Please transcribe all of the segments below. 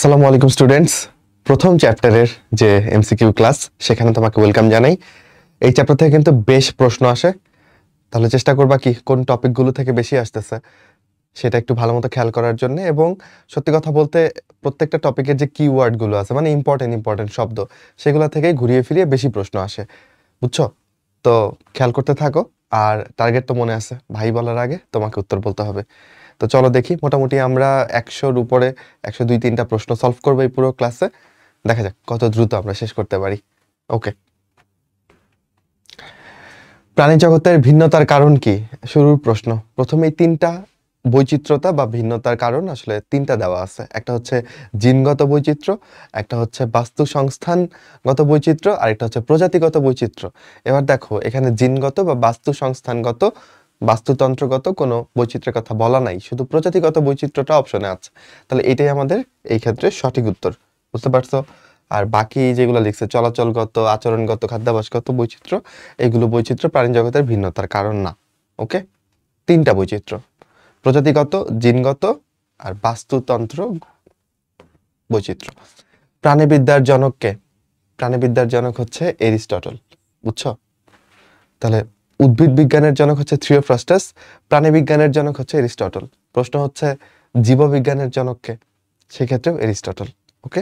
আসসালামু আলাইকুম স্টুডেন্টস। প্রথম চ্যাপ্টারের যে এমসিকিউ ক্লাস সেখানে তোমাকে ওয়েলকাম জানাই। এই চ্যাপ্টার থেকে কিন্তু বেশ প্রশ্ন আসে, তাহলে চেষ্টা করবা কি কোন টপিকগুলো থেকে বেশি আসতেছে সেটা একটু ভালো মতো খেয়াল করার জন্য। এবং সত্যি কথা বলতে প্রত্যেকটা টপিকের যে কিওয়ার্ডগুলো আছে মানে ইম্পর্টেন্ট শব্দ সেগুলো থেকে ঘুরিয়ে ফিরিয়ে বেশি প্রশ্ন আসে, বুঝছো? তো খেয়াল করতে থাকো। আর টার্গেট তো মনে আছে, ভাই বলার আগে তোমাকে উত্তর বলতে হবে। তো চলো দেখি, মোটামুটি আমরা 100-র উপরে 102-3টা প্রশ্ন সলভ করবো এই পুরো ক্লাসে। দেখা যাক কত দ্রুত আমরা শেষ করতে পারি। ওকে, প্রাণী জগতের ভিন্নতার কারণ কি? শুরুর প্রশ্ন। প্রথমে এই তিনটা বৈচিত্র্যতা বা ভিন্নতার কারণ আসলে তিনটা দেওয়া আছে। একটা হচ্ছে জিনগত বৈচিত্র্য, একটা হচ্ছে বাস্তু সংস্থানগত বৈচিত্র্য, আর একটা হচ্ছে প্রজাতিগত বৈচিত্র্য। এবার দেখো এখানে জিনগত বা বাস্তু সংস্থানগত বাস্তুতন্ত্রগত কোনো বৈচিত্র্যের কথা বলা নাই, শুধু প্রজাতিগত বৈচিত্র্যটা অপশনে আছে। তাহলে এটাই আমাদের এই ক্ষেত্রে সঠিক উত্তর, বুঝতে পারছো? আর বাকি যেগুলো লিখছে চলাচলগত, আচরণগত, খাদ্যাভ্যাসগত বৈচিত্র্য, এগুলো বৈচিত্র্য প্রাণী জগতের ভিন্নতার কারণ না। ওকে, তিনটা বৈচিত্র্য, প্রজাতিগত, জিনগত আর বাস্তুতন্ত্র বৈচিত্র্য। প্রাণীবিদ্যার জনককে? প্রাণীবিদ্যার জনক হচ্ছে এরিস্টটল, বুঝছো? তাহলে উদ্ভিদ বিজ্ঞানের জনক হচ্ছে থিওফ্রাস্টাস, প্রাণীবিজ্ঞানের জনক হচ্ছে এরিস্টটল। প্রশ্ন হচ্ছে জীববিজ্ঞানের জনককে? সেক্ষেত্রেও এরিস্টটল। ওকে,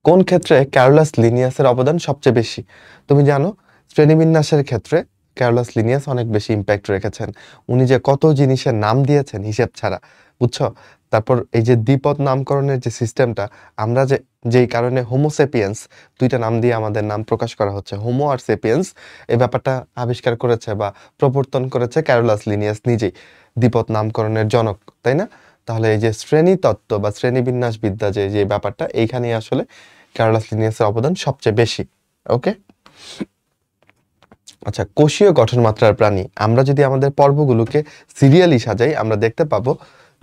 কোন ক্ষেত্রে ক্যারোলাস লিনিয়াসের অবদান সবচেয়ে বেশি? তুমি জানো শ্রেণীবিন্যাসের ক্ষেত্রে ক্যারোলাস লিনিয়াস অনেক বেশি ইম্প্যাক্ট রেখেছেন। উনি যে কত জিনিসের নাম দিয়েছেন হিসেব ছাড়া, বুঝছো? তারপর এই যে দ্বিপদ নামকরণের যে সিস্টেমটা, আমরা যেই কারণে হোমোসেপিয়েন্স দুইটা নাম দিয়ে আমাদের নাম প্রকাশ করা হচ্ছে, হোমো আর সেপিয়েন্স, এই ব্যাপারটা আবিষ্কার করেছে বা প্রবর্তন করেছে ক্যারোলাস লিনিয়াস নিজেই, দ্বিপদ নামকরণের জনক, তাই না? তাহলে এই যে শ্রেণী তত্ত্ব বা শ্রেণীবিন্যাস বিদ্যা যে যে ব্যাপারটা, এইখানে আসলে ক্যারোলাস লিনিয়াসের অবদান সবচেয়ে বেশি। ওকে, আচ্ছা, কোষীয় গঠনমাত্রার প্রাণী। আমরা যদি আমাদের পর্বগুলোকে সিরিয়ালি সাজাই আমরা দেখতে পাবো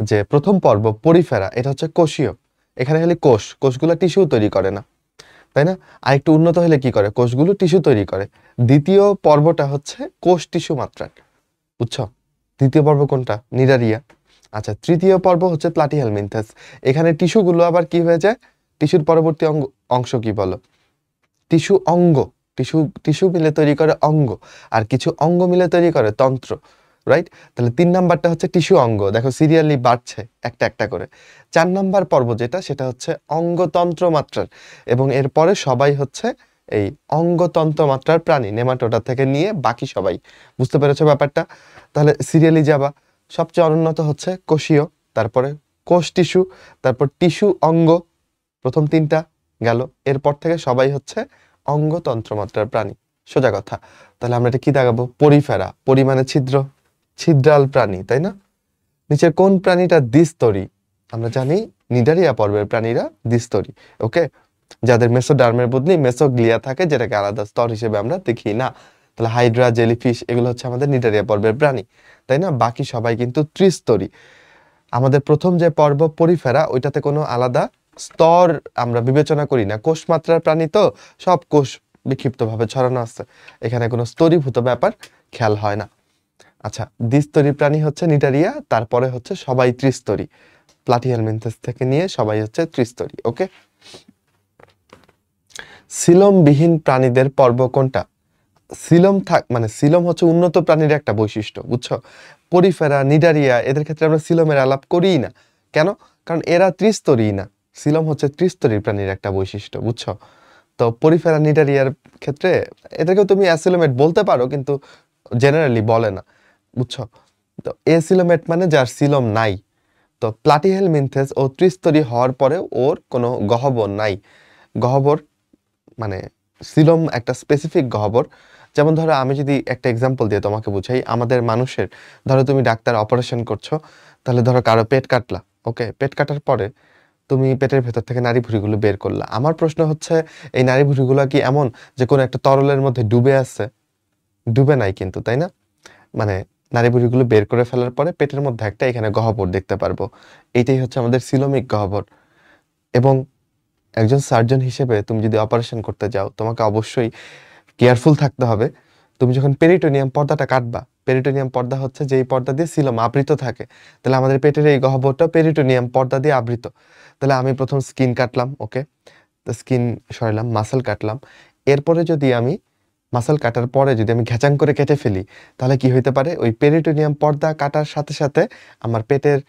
যে প্রথম পর্ব পরিফেরা, এটা হচ্ছে কোষীয়। এখানে খালি কোষগুলো টিস্যু তৈরি করে না, তাই না? আর একটু উন্নত হলে কি করে? কোষগুলো টিস্যু তৈরি করে। দ্বিতীয় পর্বটা হচ্ছে কোষ টিস্যু মাত্রার, বুঝছো? দ্বিতীয় পর্ব কোনটা? নিডারিয়া। আচ্ছা, তৃতীয় পর্ব হচ্ছে প্লাটিহেলমিনথেস। এখানে টিস্যুগুলো আবার কি হয়ে যায়? টিস্যুর পরবর্তী অংশ কি বলো? টিস্যু অঙ্গ। টিস্যু টিস্যু মিলে তৈরি করে অঙ্গ, আর কিছু অঙ্গ মিলে তৈরি করে তন্ত্র, রাইট? তাহলে 3 নাম্বারটা হচ্ছে টিস্যু অঙ্গ, দেখো সিরিয়ালি বাড়ছে একটা একটা করে। 4 নাম্বার পর্ব যেটা, সেটা হচ্ছে অঙ্গতন্ত্র মাত্রার, এবং এরপরে সবাই হচ্ছে এই অঙ্গতন্ত্র মাত্রার প্রাণী, নেমাটোডা থেকে নিয়ে বাকি সবাই। বুঝতে পেরেছো ব্যাপারটা? তাহলে সিরিয়ালি যাবা, সবচেয়ে অনুন্নত হচ্ছে কোষীয়, তারপরে কোষ টিস্যু, তারপর টিস্যু অঙ্গ, প্রথম 3টা গেল। এরপর থেকে সবাই হচ্ছে অঙ্গতন্ত্র মাত্রার প্রাণী, সোজা কথা। তাহলে আমরা এটা কি দাগাবো? পরিফেরা, পরিমাণে ছিদ্র, ছিদ্রাল প্রাণী, তাই না? নিচের কোন প্রাণীটা দ্বিস্তরী? আমরা জানি নিডারিয়া পর্বের প্রাণীরা দ্বিস্তরী। ওকে, যাদের মেসোডার্মের বদলে মেসোগ্লিয়া থাকে, যেটাকে আলাদা স্তর হিসেবে আমরা দেখি না। তাহলে হাইড্রা, জেলিফিশ, এগুলো হচ্ছে আমাদের নিডারিয়া পর্বের প্রাণী, তাই না? বাকি সবাই কিন্তু ত্রিস্তরী। আমাদের প্রথম যে পর্ব পরিফেরা, ওইটাতে কোনো আলাদা স্তর আমরা বিবেচনা করি না, কোষ মাত্রার প্রাণী তো, সব কোষ বিক্ষিপ্তভাবে ছড়ানো আছে, এখানে কোনো স্তরীভূত ব্যাপার খেয়াল হয় না। আচ্ছা, দ্বিস্তরী প্রাণী হচ্ছে নিডারিয়া, তারপরে হচ্ছে সবাই ত্রিস্তরী, প্লাটিহেলমিনথেস থেকে নিয়ে সবাই হচ্ছে ত্রিস্তরী। ওকে, সিলোমবিহীন প্রাণীদের পর্ব কোনটা? মানে সিলোম হচ্ছে উন্নত প্রাণীর একটা বৈশিষ্ট্য, বুঝছো? পরিফেরা, নিডারিয়া, এদের ক্ষেত্রে আমরা সিলোমের আলাপ করিই না। কেন? কারণ এরা ত্রিস্তরী না। সিলোম হচ্ছে ত্রিস্তরী প্রাণীর একটা বৈশিষ্ট্য, বুঝছো? তো পরিফেরা, নিডারিয়ার ক্ষেত্রে এদেরকেও তুমি অ্যাসিলোমেট বলতে পারো, কিন্তু জেনারেলি বলে না, বুঝছো? তো এসিলোমেট মানে যার সিলোম নাই। তো প্লাটিহেলমিনথেস ও ত্রিস্তরী হওয়ার পরে ওর কোনো গহ্বর নাই। গহ্বর মানে সিলোম একটা স্পেসিফিক গহ্বর। যেমন ধরো আমি যদি একটা এক্সাম্পল দিয়ে তোমাকে বুঝাই, আমাদের মানুষের, ধরো তুমি ডাক্তার অপারেশন করছো, তাহলে ধরো কারো পেট কাটলা, ওকে, পেট কাটার পরে তুমি পেটের ভেতর থেকে নাড়ি ভুঁড়িগুলো বের করলা। আমার প্রশ্ন হচ্ছে এই নাড়ি ভুঁড়িগুলো কি এমন যে কোনো একটা তরলের মধ্যে ডুবে আছে? ডুবে নাই কিন্তু, তাই না? মানে নাড়ি ভুঁড়িগুলো বের করে ফেলার পরে পেটের মধ্যে একটা এখানে গহ্বর দেখতে পারবো, এইটাই হচ্ছে আমাদের সিলোমিক গহ্বর। এবং একজন সার্জন হিসেবে তুমি যদি অপারেশন করতে যাও, তোমাকে অবশ্যই কেয়ারফুল থাকতে হবে। তুমি যখন পেরিটোনিয়াম পর্দাটা কাটবা, পেরিটোনিয়াম পর্দা হচ্ছে যেই পর্দা দিয়ে সিলম আবৃত থাকে। তাহলে আমাদের পেটের এই গহ্বরটা পেরিটোনিয়াম পর্দা দিয়ে আবৃত। তাহলে আমি প্রথম স্কিন কাটলাম, ওকে, তো স্কিন সরালাম, মাসল কাটলাম। এরপরে যদি আমি মাসল কাটার পরে যদি আমি ঘ্যাচাং করে কেটে ফেলি, তাহলে কি হইতে পারে, ওই পেরিটোনিয়াম পর্দা কাটার সাথে সাথে আমার পেটের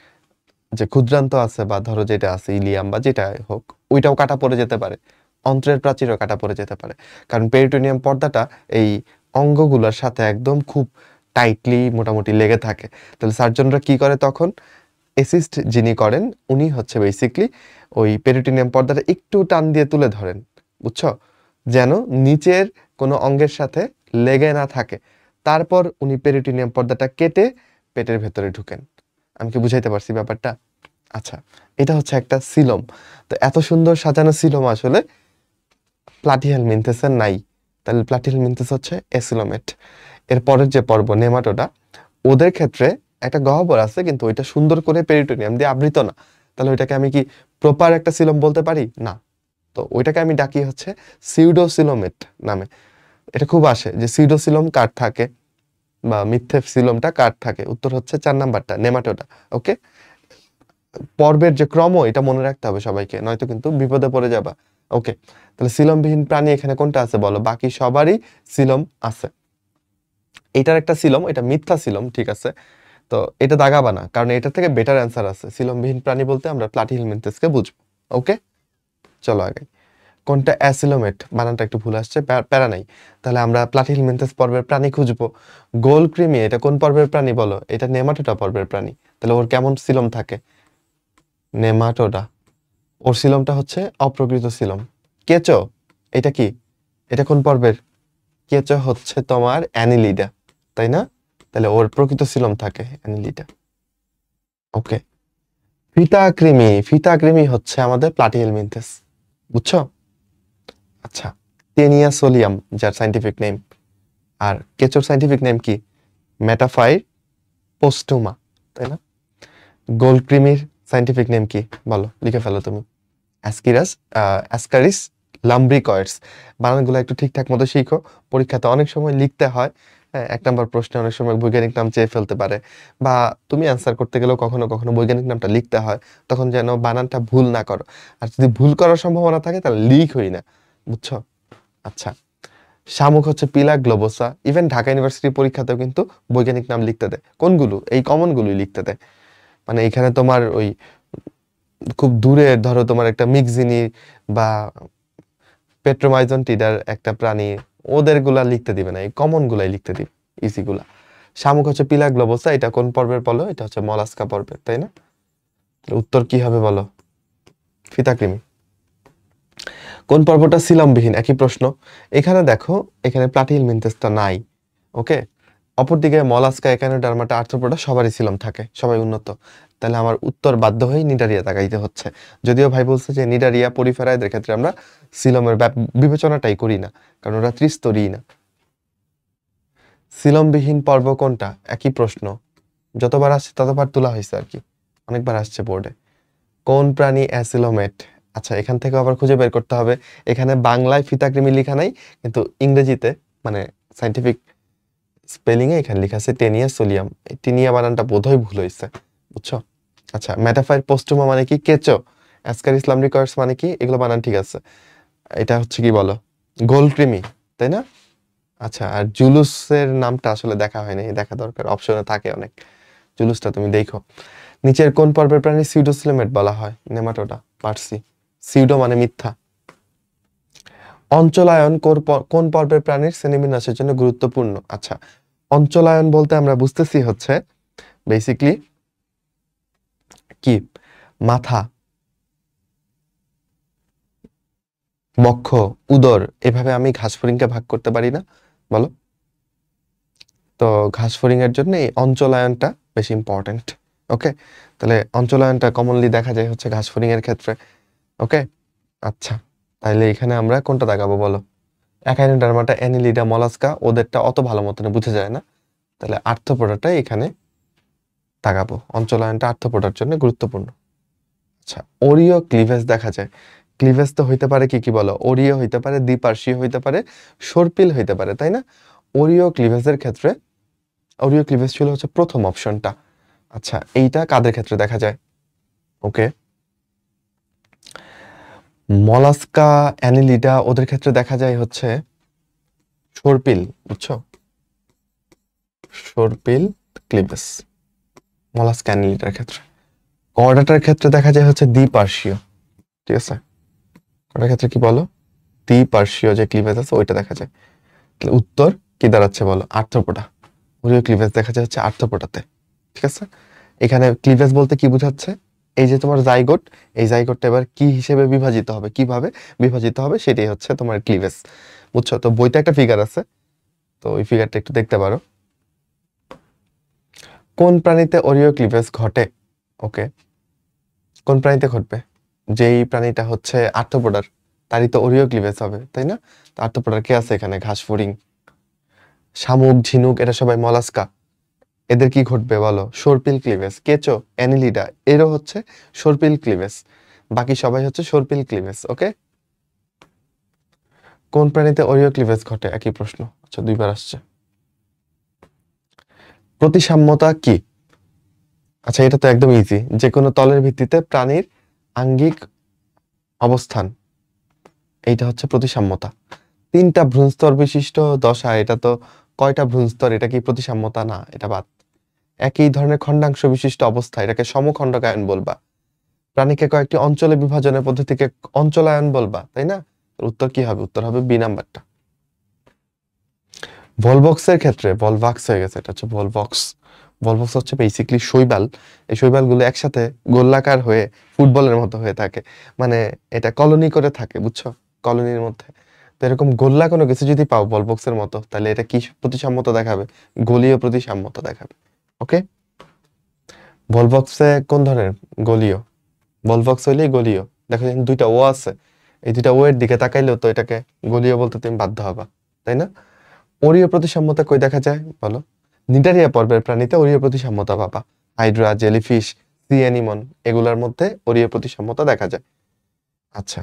যে ক্ষুদ্রান্ত আছে বা ধরো যেটা আছে ইলিয়াম বা যেটা হোক, ওইটাও কাটা পড়ে যেতে পারে, অন্ত্রের প্রাচীরও কাটা পড়ে যেতে পারে। কারণ পেরিটোনিয়াম পর্দাটা এই অঙ্গগুলোর সাথে একদম খুব টাইটলি মোটামুটি লেগে থাকে। তাহলে সার্জনরা কি করে তখন, অ্যাসিস্ট যিনি করেন উনি হচ্ছে বেসিকলি ওই পেরিটোনিয়াম পর্দাটা একটু টান দিয়ে তুলে ধরেন, বুঝছো, যেন নিচের কোনো অঙ্গের সাথে লেগে না থাকে। তারপর উনি পেরিটোনিয়াম পর্দাটা কেটে পেটের ভেতরে ঢুকেন। আমি কি বুঝাইতে পারছি ব্যাপারটা? আচ্ছা, এটা হচ্ছে একটা সিলম। তো এত সুন্দর সাজানো সিলম আসলে প্লাটিহেলমিনথেসের নাই। তাহলে প্লাটিহেলমিনথেস হচ্ছে অ্যাসিলোমেট। এর পরের যে পর্ব নেমাটোডা, ওদের ক্ষেত্রে একটা গহ্বর আছে কিন্তু ওইটা সুন্দর করে পেরিটোনিয়াম দিয়ে আবৃত না। তাহলে ওইটাকে আমি কি প্রপার একটা সিলম বলতে পারি? না। তো ওইটাকে আমি ডাকি হচ্ছে সিউডোসিলোমেট নামে। এটা খুব আসে যে সিউডোসিলম কার থাকে বা মিথ্যে সিলমটা কার থাকে। উত্তর হচ্ছে 4 নাম্বারটা, নেমাটোডা। ওকে, পর্বের যে ক্রম এটা মনে রাখতে হবে সবাইকে, নয়তো কিন্তু বিপদে পড়ে যাবা। ওকে, তাহলে সিলমবিহীন প্রাণী এখানে কোনটা আছে বলো? বাকি সবারই সিলম আছে। এটার একটা সিলম, এটা মিথ্যা সিলম, ঠিক আছে, তো এটা দাগাবা না, কারণ এটা থেকে বেটার অ্যান্সার আছে। সিলমবিহীন প্রাণী বলতে আমরা প্লাটিহেলমিনথেসকে বুঝবো। ওকে, চলো আগে। কোনটা অ্যাসিলোমেট, বানানটা একটু ভুল আসছে, প্যারা নাই। তাহলে আমরা প্লাটিহেলমিনথেস পর্বের প্রাণী খুঁজবো। গোলক্রিমি এটা কোন পর্বের প্রাণী বলো? এটা নেমাটোডা পর্বের প্রাণী। তাহলে ওর কেমন সিলম থাকে? নেমাটোডা। ওর সিলমটা হচ্ছে অপ্রকৃত সিলম। কেঁচো এটা কি? এটা কোন পর্বের? কেঁচো হচ্ছে তোমার অ্যানিলিডা, তাই না? তাহলে ওর প্রকৃত সিলম থাকে অ্যানিলিডা। ওকে, ফিতাকৃমি, ফিতাকৃমি হচ্ছে আমাদের প্লাটিহেলমিনথেস, বুঝছো? আচ্ছা, টেনিয়া সোলিয়াম যার সাইন্টিফিক নেম। আর কেঁচোর সাইন্টিফিক নেম কি? মেটাফাইর পোস্টুমা, তাই না? গোলক্রিমির সাইন্টিফিক নেম কি বলো, লিখে ফেলো তুমি। অ্যাসকারিস লাম্ব্রিকয়েডস। বানানগুলো একটু ঠিকঠাক মতো শিখো, পরীক্ষাতে অনেক সময় লিখতে হয়। হ্যাঁ, 1 নম্বর প্রশ্নে অনেক সময় বৈজ্ঞানিক নাম চেয়ে ফেলতে পারে, বা তুমি অ্যান্সার করতে গেলেও কখনো কখনো বৈজ্ঞানিক নামটা লিখতে হয়, তখন যেন বানানটা ভুল না করো। আর যদি ভুল করার সম্ভাবনা থাকে তাহলে লিখই না, বুঝছো? আচ্ছা, শামুক হচ্ছে পিলা গ্লোবোসা। ইভেন ঢাকা ইউনিভার্সিটির পরীক্ষাতেও কিন্তু বৈজ্ঞানিক নাম লিখতে দেয়। কোনগুলো? এই কমনগুলোই লিখতে দেয়। মানে এখানে তোমার ওই খুব দূরে ধরো তোমার একটা মিক্সিনি বা পেট্রোমাইজন টিডার একটা প্রাণী, ওদের গুলা লিখতে দিবে না, এই কমন গুলাই লিখতে দিবে, ইজি গুলা। শামুক হচ্ছে পিলা গ্লোবোসা, এটা কোন পর্বের বলো? এটা হচ্ছে মলাস্কা পর্বের, তাই না? উত্তর কি হবে বলো? ফিতাকৃমি। কোন পর্বটা সিলমবিহীন? একই প্রশ্ন। এখানে দেখো, এখানে প্লাটিহেলমিনথেসটা নাই। ওকে, অপরদিকে মলাস্কা, একানোডার্মাটা, আর্থ্রোপোডা সবারই সিলম থাকে, সবাই উন্নত। তাহলে আমার উত্তর বাধ্য হয়ে নিডারিয়া তাকাইতে হচ্ছে। যদিও ভাই বলছে যে নিডারিয়া পরিফেরা এদের ক্ষেত্রে আমরা সিলমের বিবেচনাটাই করি না, কারণ ওরা ত্রিস্তরই না। সিলমবিহীন পর্ব কোনটা? একই প্রশ্ন, যতবার আসছে ততবার তোলা হয়েছে আর কি, অনেকবার আসছে বোর্ডে। কোন প্রাণী অ্যাসিলোমেট? আচ্ছা, এখান থেকে আবার খুঁজে বের করতে হবে। এখানে বাংলায় ফিতাকৃমি লেখা নাই, কিন্তু ইংরেজিতে মানে সাইন্টিফিক স্পেলিং এ এখানে লেখা আছে টেনিয়া সোলিয়াম। এই টেনিয়া বানানটা বোধহয় ভুল হয়েছে, বুঝছো? আচ্ছা, মেটাফাইর পোস্টুমা মানে কি? কেঁচো। অ্যাসকারিস লাম্ব্রিকয়েডস মানে কি? এগুলো বানান ঠিক আছে। এটা হচ্ছে কি বলো? গোলক্রিমি, তাই না? আচ্ছা, আর জুলুসের নামটা আসলে দেখা হয়নি, দেখা দরকার, অপশনে থাকে অনেক। জুলুসটা তুমি দেখো। নিচের কোন পর্বের প্রাণী সিউডোসিলোমেট বলা হয়? নেমাটোডা, পারছি। সিউডো মানে মিথ্যা। অঞ্চলায়ন কোন পর্বের প্রাণীর শ্রেণীবিন্যাসের জন্য গুরুত্বপূর্ণ? আচ্ছা, অঞ্চলায়ন বলতে আমরা বুঝতেছি হচ্ছে বেসিকলি কি, মাথা, বক্ষ, উদর, এভাবে আমি ঘাসফড়িংকে ভাগ করতে পারি না বলো? তো ঘাসফড়িং এর জন্য এই অঞ্চলায়নটা বেশি ইম্পর্টেন্ট। ওকে, তাহলে অঞ্চলায়নটা কমনলি দেখা যায় হচ্ছে ঘাসফড়িং এর ক্ষেত্রে। ওকে, আচ্ছা, তাহলে এখানে আমরা কোনটা দেখাবো বলো? একাইনোডার্মাটা, অ্যানিলিডা, মলাস্কা, ওদেরটা অত ভালো মতন বোঝা যায় না। তাহলে আর্থ্রোপোডাটাই এখানে তাকাবো। অঞ্চলায়নটা আর্থ্রোপোডার জন্য গুরুত্বপূর্ণ। আচ্ছা, ওরিও ক্লিভেজ দেখা যায়। ক্লিভেজ তো হইতে পারে কি কি বলো? ওরিও হইতে পারে, দ্বিপার্শ্বীয় হইতে পারে, সর্পিল হইতে পারে, তাই না? ওরিও ক্লিভেজের ক্ষেত্রে অরিও ক্লিভেজ ছিল হচ্ছে প্রথম অপশনটা। আচ্ছা, এইটা কাদের ক্ষেত্রে দেখা যায়? ওকে, মলাস্কা, অ্যানিলিডা, ওদের ক্ষেত্রে দেখা যায় হচ্ছে সর্পিল, বুঝছো? সর্পিল ক্লিভেজ মলাস্কা, অ্যানিলিডার ক্ষেত্রে। কর্ডাটার ক্ষেত্রে দেখা যায় হচ্ছে দ্বিপার্শ্বীয়, ঠিক আছে? কর্ডার ক্ষেত্রে কি বলো? দ্বিপার্শ্বীয় যে ক্লিভেজ আছে ওইটা দেখা যায়। তাহলে উত্তর কি দাঁড়াচ্ছে বলো? আর্থ্রোপোডা। অরিও ক্লিভেজ দেখা যায় হচ্ছে আর্থ্রোপোডাতে, ঠিক আছে? এখানে ক্লিভেজ বলতে কি বোঝাচ্ছে? এই যে তোমার জাইগোট, এই জাইগোটটা এবার কি হিসেবে বিভাজিত হবে, কিভাবে বিভাজিত হবে, সেটাই হচ্ছে তোমার ক্লিভেজ, বুঝছো? তো বইতে একটা ফিগার আছে, তো ওই ফিগারটা একটু দেখতে পারো। কোন প্রাণীতে অরিও ক্লিভেজ ঘটে? ওকে, কোন প্রাণীতে ঘটবে? যেই প্রাণীটা হচ্ছে আর্থ্রোপোডার, তারই তো অরিও ক্লিভেজ হবে, তাই না? তো আর্থ্রোপোডার কে আছে এখানে? ঘাস ফড়িং, শামুক, ঝিনুক, এটা সবাই মলাস্কা। এদের কি ঘটবে বলো? সর্পিল ক্লিভেজ। কেঁচো, অ্যানিলিডা, এরও হচ্ছে সর্পিল ক্লিভেজ। বাকি সবাই হচ্ছে সর্পিল ক্লিভেজ। ওকে, কোন প্রাণীতে অরিও ক্লিভেজ ঘটে? একই প্রশ্ন। আচ্ছা, দুইবার আসছে। প্রতিসাম্যতা কি? আচ্ছা, এটা তো একদম ইজি। যে কোনো তলের ভিত্তিতে প্রাণীর আঙ্গিক অবস্থান, এইটা হচ্ছে প্রতিসাম্যতা। 3টা ভ্রূণস্তর বিশিষ্ট দশা, এটা তো কয়টা ভ্রূণস্তর? এটা কি প্রতিসাম্যতা না? এটা বাদ। একই ধরনের খণ্ডাংশ বিশিষ্ট অবস্থা, এটাকে সমখণ্ডকায়ন বলবা। প্রাণীকে কয়েকটি অঞ্চলে বিভাজনের পদ্ধতিকে অঞ্চলায়ন বলবা, তাই না? উত্তর কি হবে? উত্তর হবে বি নাম্বারটা। ভলভক্সের ক্ষেত্রে, ভলভাক্স হয়ে গেছে, এটা হচ্ছে ভলভক্স। ভলভক্স হচ্ছে বেসিক্যালি শৈবাল। এই শৈবালগুলো একসাথে গোলাকার হয়ে ফুটবলের মতো হয়ে থাকে, মানে এটা কলোনি করে থাকে, বুঝছো? কলোনির মধ্যে। তো এরকম গোল্লা কোনো কিছু যদি পাও ভলভক্সের মতো, তাহলে এটা কি প্রতিসাম্যতা দেখাবে? গলীয় প্রতিসাম্যতা দেখাবে। ওকে, ভলভক্সে কোন ধরনের? গলীয়। ভলভক্স হইলেই গলীয়। দেখো এখানে 2টা ও আছে, এই 2টা ও এর দিকে তাকাইলেও তো এটাকে গলীয় বলতে তুমি বাধ্য হবা, তাই না? অরীয় প্রতিসাম্যতা কই দেখা যায় বলো? নিডারিয়া পর্বের প্রাণীতে অরীয় প্রতিসাম্যতা পাবা। হাইড্রা, জেলিফিশ, সি অ্যানিমন, এগুলোর মধ্যে অরীয় প্রতিসাম্যতা দেখা যায়। আচ্ছা,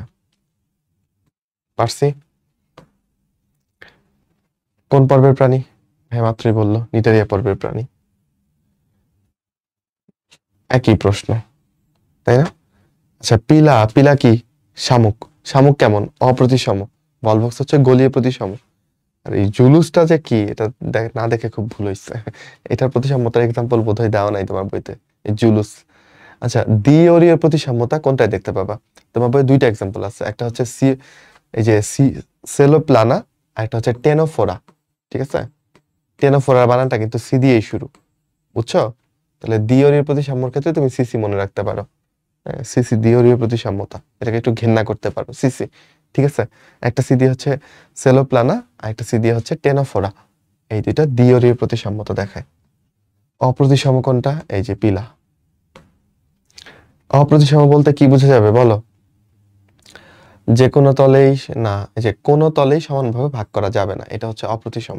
পারছি। কোন পর্বের প্রাণী? হ্যাঁ, মাত্রই বললো নিডারিয়া পর্বের প্রাণী। একই প্রশ্ন, তাই না? আচ্ছা, পিলা, পিলা কি? শামুক। শামুক কেমন? অপ্রতিসম। ভলভক্স হচ্ছে গলীয় প্রতিসম। আর এই জুলুসটা যে কি, এটা না দেখে খুব ভুল হয়েছে। এটার প্রতিসাম্যতার এক্সাম্পল বোধহয় দেওয়া নাই তোমার বইতে, এই জুলুস। আচ্ছা, দ্বিঅরীয় প্রতিসাম্যতা কোনটায় দেখতে পাবা? তোমার বইয়ে 2টা এক্সাম্পল আছে, একটা হচ্ছে এই যে সেলোপ্লানা, আর একটা হচ্ছে টেনোফোরা, ঠিক আছে? টেনোফোরার বানানটা কিন্তু সি দিয়েই শুরু, বুঝছো? তাহলে দ্বিঅরীয় প্রতিসাম্যর ক্ষেত্রে তুমি সিসি মনে রাখতে পারো। সিসি, দ্বিঅরীয় প্রতিসাম্যতা, এটাকে একটু ঘেন্না করতে পারো, সিসি, ঠিক আছে? একটা সি দিয়ে হচ্ছে সেলোপ্লানা, আর একটা সি দিয়ে হচ্ছে টেনোফোরা। এই 2টা দ্বিঅরীয় প্রতিসাম্যতা দেখায়। অপ্রতিসম কোনটা? এই যে পিলা। অপ্রতিসম বলতে কি বোঝা যাবে বলো? যে কোনো তলেই না, এই যে কোনো তলেই সমানভাবে ভাগ করা যাবে না, এটা হচ্ছে অপ্রতিসম।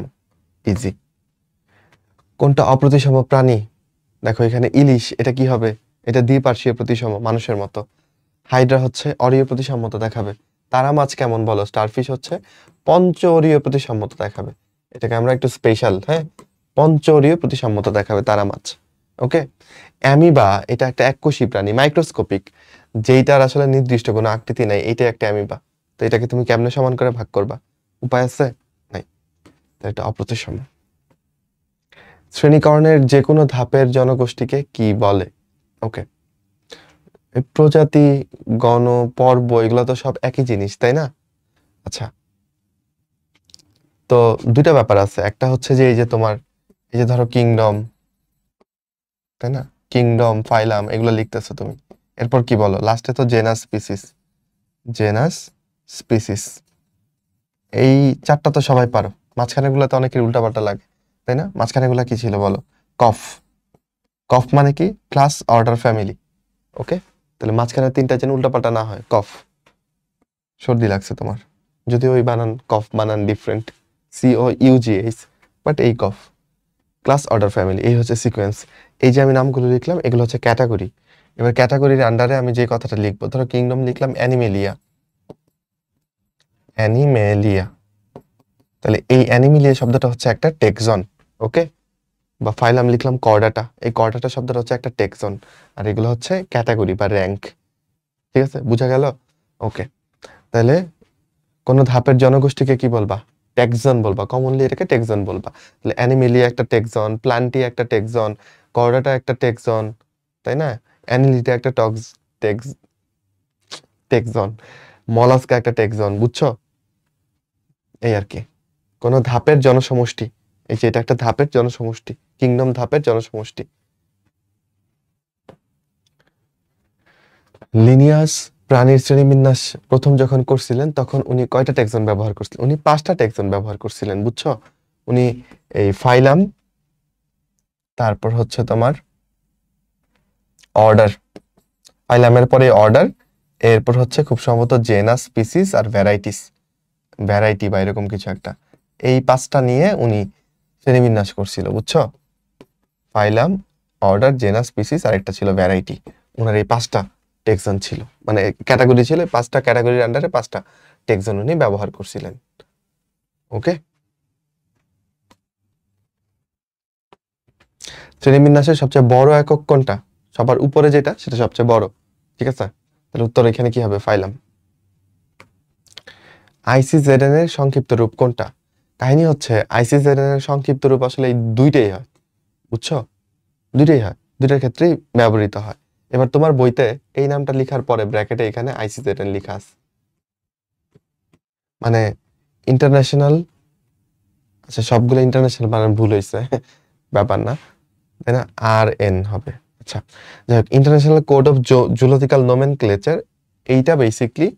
ইজি। কোনটা অপ্রতিসম প্রাণী? দেখো এখানে ইলিশ, এটা কি হবে? এটা দ্বিপার্শ্বীয় প্রতিসম, মানুষের মতো। হাইড্রা হচ্ছে অরীয় প্রতিসাম্যতা দেখাবে। তারা মাছ কেমন বলো? স্টারফিশ হচ্ছে পঞ্চ অরীয় প্রতিসাম্যতা দেখাবে। এটাকে আমরা একটু স্পেশাল, হ্যাঁ, পঞ্চ অরীয় প্রতিসাম্যতা দেখাবে তারা মাছ। ওকে, অ্যামিবা, এটা একটা এককোষী প্রাণী, মাইক্রোস্কোপিক, যেইটার আসলে নির্দিষ্ট কোনো আকৃতি নাই, এইটা একটা অ্যামিবা। তো এটাকে তুমি কেমনে সমান করে ভাগ করবা? উপায় আছে? নাই। তো এটা অপ্রতিসম। শ্রেণীকরণের যে কোনো ধাপের জনগোষ্ঠীকে কি বলে? ওকে, প্রজাতি, গণ, পর্ব, এগুলো তো সব একই জিনিস, তাই না? আচ্ছা, তো 2টা ব্যাপার আছে। একটা হচ্ছে যে এই যে তোমার, এই যে ধরো কিংডম, তাই না? কিংডম, ফাইলাম, এগুলো লিখতেছো তুমি। এরপর কি বলো? লাস্টে তো জেনাস, স্পিসিস। জেনাস, স্পিসিস, এই 4টা তো সবাই পারো। মাঝখানে গুলো তো অনেকের উল্টাপাল্টা লাগে, তাই না? মাঝখানে গুলা কি ছিল বলো? কফ। কফ মানে কি? Class, order, family. ওকে, তাহলে মাঝখানে 3টা যেন উল্টাপাল্টা না হয়। কফ, সর্দি লাগছে তোমার, যদিও ওই বানান, কফ বানান ডিফারেন্ট, COUGH, বাট এই কফ। ক্লাস, অর্ডার, ফ্যামিলি, এই হচ্ছে সিকোয়েন্স। এই যে আমি নামগুলো লিখলাম, এগুলো হচ্ছে ক্যাটাগরি। এবার ক্যাটাগরির আন্ডারে আমি যে কথাটা লিখবো, ধরো কিংডম লিখলাম অ্যানিমেলিয়া, অ্যানিমেলিয়া, তাহলে এই অ্যানিমেলিয়া শব্দটা হচ্ছে একটা টেক্সন। ওকে, বা ফাইলাম লিখলাম কর্ডাটা, এই কর্ডাটা শব্দটা হচ্ছে একটা টেক্সন, আর এগুলো হচ্ছে ক্যাটাগরি বা র্যাঙ্ক। ঠিক আছে, বুঝা গেল? ওকে, তাহলে কোন ধাপের জনগোষ্ঠীকে কি বলবা? টেক্সন বলবা, কমনলি এটাকে টেক্সন বলবা। তাহলে অ্যানিমেলিয়া একটা টেক্সন, প্ল্যান্টি একটা টেক্সন, কর্ডাটা একটা টেক্সন, তাই না? অ্যানিলিটা একটা টেক্সন, মলাস্কা একটা টেক্সন, বুঝছো? এই আর কি, কোন ধাপের জনসমষ্টি, এই যে এটা একটা ধাপের জনসমষ্টি, কিংডম ধাপের জনসমষ্টি। লিনিয়াস প্রাণীর শ্রেণীবিন্যাস প্রথম যখন করছিলেন তখন উনি কয়টা টেক্সন ব্যবহার করছিলেন? উনি 5টা টেক্সন ব্যবহার করছিলেন, বুঝছো? উনি এই ফাইলাম, তারপর হচ্ছে তোমার অর্ডার, ফাইলামের পরে অর্ডার, এরপর হচ্ছে খুব সম্ভবত জেনাস, স্পিসিস আর ভ্যারাইটি বা এরকম কিছু একটা, এই 5টা নিয়ে উনি শ্রেণীবিন্যাস করছিল, বুঝছো? ফাইলাম, অর্ডার, জেনাস, স্পিসিস আর একটা ছিল ভ্যারাইটি। ওনার এই 5টা টেক্সন ছিল, মানে ক্যাটাগরি ছিল, 5টা ক্যাটাগরির আন্ডারে 5টা টেক্সন উনি ব্যবহার করছিলেন। ওকে, শ্রেণীবিন্যাসের সবচেয়ে বড় একক কোনটা? সবার উপরে যেটা, সেটা সবচেয়ে বড়। ঠিক আছে, তাহলে উত্তর এখানে কি হবে? ফাইলাম। আইসিজেডএন এর সংক্ষিপ্ত রূপ কোনটা? কাহিনী হচ্ছে আইসিজেডএন এর সংক্ষিপ্ত রূপ আসলে এই দুইটাই হয়, বুঝছো? দুইটাই হয়, দুইটার ক্ষেত্রেই ব্যবহৃত হয়। এবার তোমার বইতে এই নামটা লেখার পরে ব্র্যাকেটে এখানে আইসিজেডএন লেখা আছে, মানে ইন্টারন্যাশনাল, আচ্ছা সবগুলো ইন্টারন্যাশনাল বানান ভুল হয়েছে, ব্যাপার না, তাই না? আর এন হবে। আচ্ছা, যাই হোক, international code of zoological nomenclature, এইটা বেসিকলি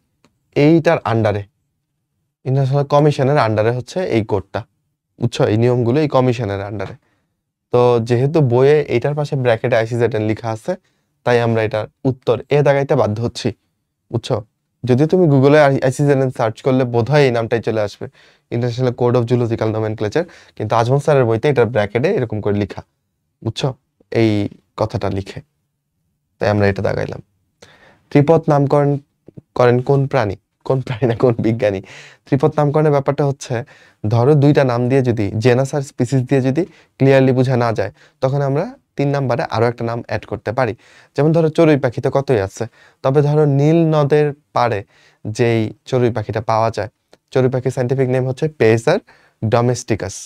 এইটার আন্ডারে, ইন্টারন্যাশনাল কমিশনের আন্ডারে হচ্ছে এই কোডটা, বুঝছো? এই নিয়মগুলো এই কমিশনের আন্ডারে। তো যেহেতু বইয়ে এটার পাশে ব্র্যাকেটে আইসিজেডএন লেখা আছে, তাই আমরা এটার উত্তর এ দাগাইতে বাধ্য হচ্ছি, বুঝছো? যদি তুমি গুগলে আইসিজেডএন সার্চ করলে বোধহয় এই নামটাই চলে আসবে, international code of zoological nomenclature, কিন্তু আজমল স্যারের বইতে এটার ব্র্যাকেটে এরকম করে লেখা, বুঝছো? এই কথাটা লিখে, তাই আমরা এটা দাগাইলাম। ত্রিপদ নামকরণ করেন কোন প্রাণী? কোন প্রাণী না, কোন বিজ্ঞানী? ত্রিপদ নামকরণের ব্যাপারটা হচ্ছে, ধরো দুইটা নাম দিয়ে যদি, জেনাস আর স্পিসিস দিয়ে যদি ক্লিয়ারলি বোঝা না যায়, তখন আমরা 3 নাম্বারে আরো একটা নাম অ্যাড করতে পারি। যেমন ধরো চড়ুই পাখিতে কতই আছে, তবে ধরো নীল নদের পাড়ে যেই চড়ুই পাখিটা পাওয়া যায়, চড়ুই পাখির সাইন্টিফিক নেম হচ্ছে পেসার ডোমেস্টিকাস,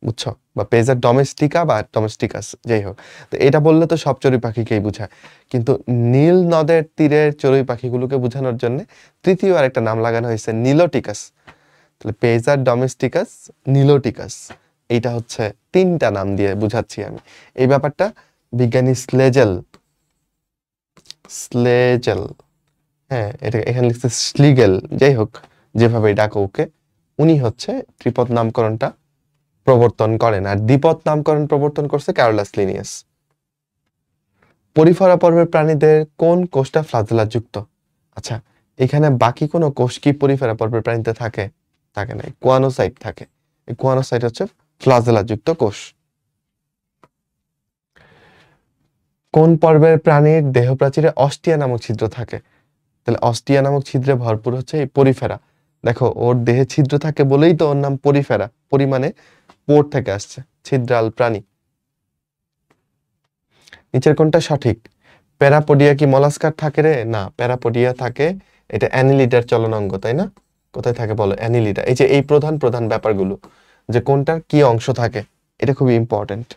বুঝছো? বা পেজার ডোমেস্টিকা বা ডোমেস্টিকাস, যাই হোক। তো এটা বললে তো সব চড়ুই পাখিকেই বোঝায়, কিন্তু নীল নদের তীরের চড়ুই পাখিগুলোকে বোঝানোর জন্য তৃতীয় আরেকটা নাম লাগানো হয়েছে, নিলোটিকাস। তাহলে পেজার ডোমেস্টিকাস, নিলোটিকাস, এইটা হচ্ছে 3টা নাম দিয়ে বুঝাচ্ছি আমি। এই ব্যাপারটা বিজ্ঞানী স্লেজেল, হ্যাঁ এটা এখানে লিখছে স্লিগেল, যাই হোক যেভাবে ডাকো ওকে, উনি হচ্ছে ত্রিপদ নামকরণটা প্রবর্তন করেন, আর দ্বিপদ নামকরণ প্রবর্তন করছে ক্যারোলাস লিনিয়াস। পরিফেরা পর্বের প্রাণীদের কোন কোষটা ফ্লাজেলা যুক্ত? আচ্ছা, এখানে বাকি কোনো কোষ কি পরিফেরা পর্বের প্রাণীতে থাকে? থাকে না, কোয়ানোসাইট থাকে। এই কোয়ানোসাইট হচ্ছে ফ্লাজেলা যুক্ত কোষ। কোন পর্বের প্রাণীর দেহ প্রাচীরে অস্টিয়া নামক ছিদ্র থাকে? তাহলে অস্টিয়া নামক ছিদ্রে ভরপুর হচ্ছে এই পরিফেরা। দেখো ওর দেহে ছিদ্র থাকে বলেই তো ওর নাম পরিফেরা, পরিমাণে পোর থেকে আসছে, ছিদ্রাল প্রাণী। নিচের কোনটা সঠিক? প্যারাপোডিয়া কি মলাস্কার থাকে রে? না, প্যারাপোডিয়া থাকে, এটা অ্যানিলিডার চলনাঙ্গ, তাই না? কোথায় থাকে বলো? অ্যানিলিডা। এই যে এই প্রধান প্রধান ব্যাপারগুলো, যে কোনটার কি অংশ থাকে, এটা খুবই ইম্পর্টেন্ট।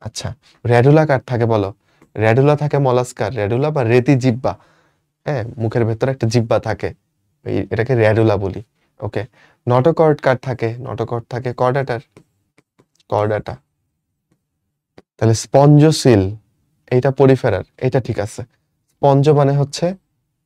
আচ্ছা, র্যাডুলা কার থাকে বলো? র্যাডুলা থাকে মলাস্কার, র্যাডুলা বা রেতি জিহ্বা, হ্যাঁ মুখের ভেতরে একটা জিহ্বা থাকে, এটাকে র্যাডুলা বলি। ওকে, নটোকর্ড কার থাকে? নটোকর্ড থাকে কর্ডাটা। তাহলে স্পঞ্জোসিল, এইটা পরিফেরার, এটা ঠিক আছে। স্পঞ্জ মানে হচ্ছে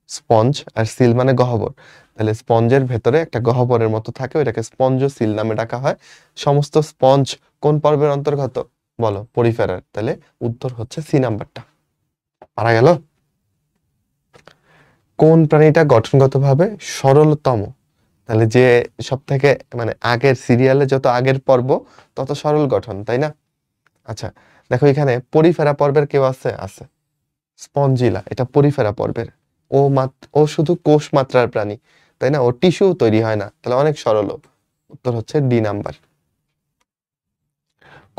স্পঞ্জ, আর সিল মানে গহ্বর। তাহলে স্পঞ্জের ভেতরে একটা গহ্বরের মতো থাকে, ওইটাকে স্পঞ্জোসিল নামে ডাকা হয়। সমস্ত স্পঞ্জ কোন পর্বের অন্তর্গত বলো? পরিফেরার। তাহলে উত্তর হচ্ছে সি নাম্বারটা। পারা গেল? কোন প্রাণীটা গঠনগতভাবে সরলতম? তাহলে যে সব থেকে মানে আগের সিরিয়ালে যত আগের পর্ব তত সরল গঠন, তাই না? আচ্ছা, দেখো এখানে পরিফেরা পর্বের কেউ আছে স্পঞ্জিলা, এটা পরিফেরা পর্বের। ও শুধু কোষ মাত্রার প্রাণী, তাই না? ও টিস্যু তৈরি হয় না, তাহলে অনেক সরল। উত্তর হচ্ছে ডি নাম্বার।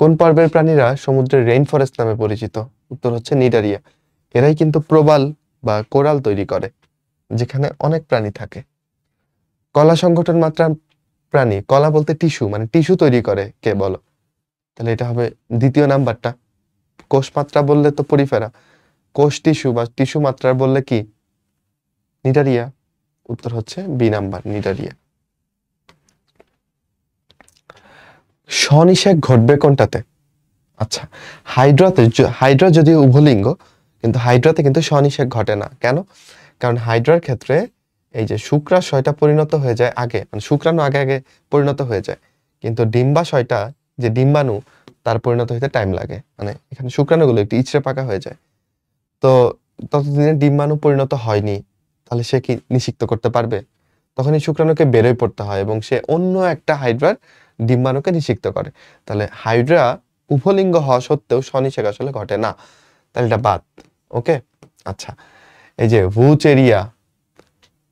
কোন পর্বের প্রাণীরা সমুদ্রের রেইন ফরেস্ট নামে পরিচিত? উত্তর হচ্ছে নিডারিয়া। এরাই কিন্তু প্রবাল বা কোরাল তৈরি করে, যেখানে অনেক প্রাণী থাকে। কলা সংগঠন মাত্রা প্রাণী, কলা বলতে টিস্যু, মানে টিস্যু তৈরি করে কে বলো? তাহলে এটা হবে দ্বিতীয় নাম্বারটা। কোষ মাত্রা বললে তো পরিফেরা, কোষ টিস্যু বা টিস্যু মাত্রা বললে কি? নিডারিয়া। উত্তর হচ্ছে বি নাম্বার, নিডারিয়া। স্বনিষেক ঘটবে কোনটাতে? আচ্ছা, হাইড্রা যদিও উভলিঙ্গ, কিন্তু হাইড্রাতে কিন্তু স্বনিষেক ঘটে না। কেন? কারণ হাইড্রার ক্ষেত্রে এই যে শুক্রাশয়টা পরিণত হয়ে যায় আগে, মানে শুক্রাণু আগে আগে পরিণত হয়ে যায়, কিন্তু ডিম্বাশয়টা যে ডিম্বাণু তার পরিণত হতে টাইম লাগে, মানে এখানে শুক্রাণুগুলো একটু ইচড়ে পাকা হয়ে যায়। তো ততদিনে ডিম্বাণু পরিণত হয়নি, তাহলে সে কি নিষিক্ত করতে পারবে? তখন এই শুক্রাণুকে বেরোয় পড়তে হয় এবং সে অন্য একটা হাইড্রার ডিম্বাণুকে নিষিক্ত করে। তাহলে হাইড্রা উভলিঙ্গ হওয়া সত্ত্বেও স্বনিষেক আসলে ঘটে না, তাহলে এটা বাদ। ওকে, আচ্ছা। এই যে ভুচেরিয়া,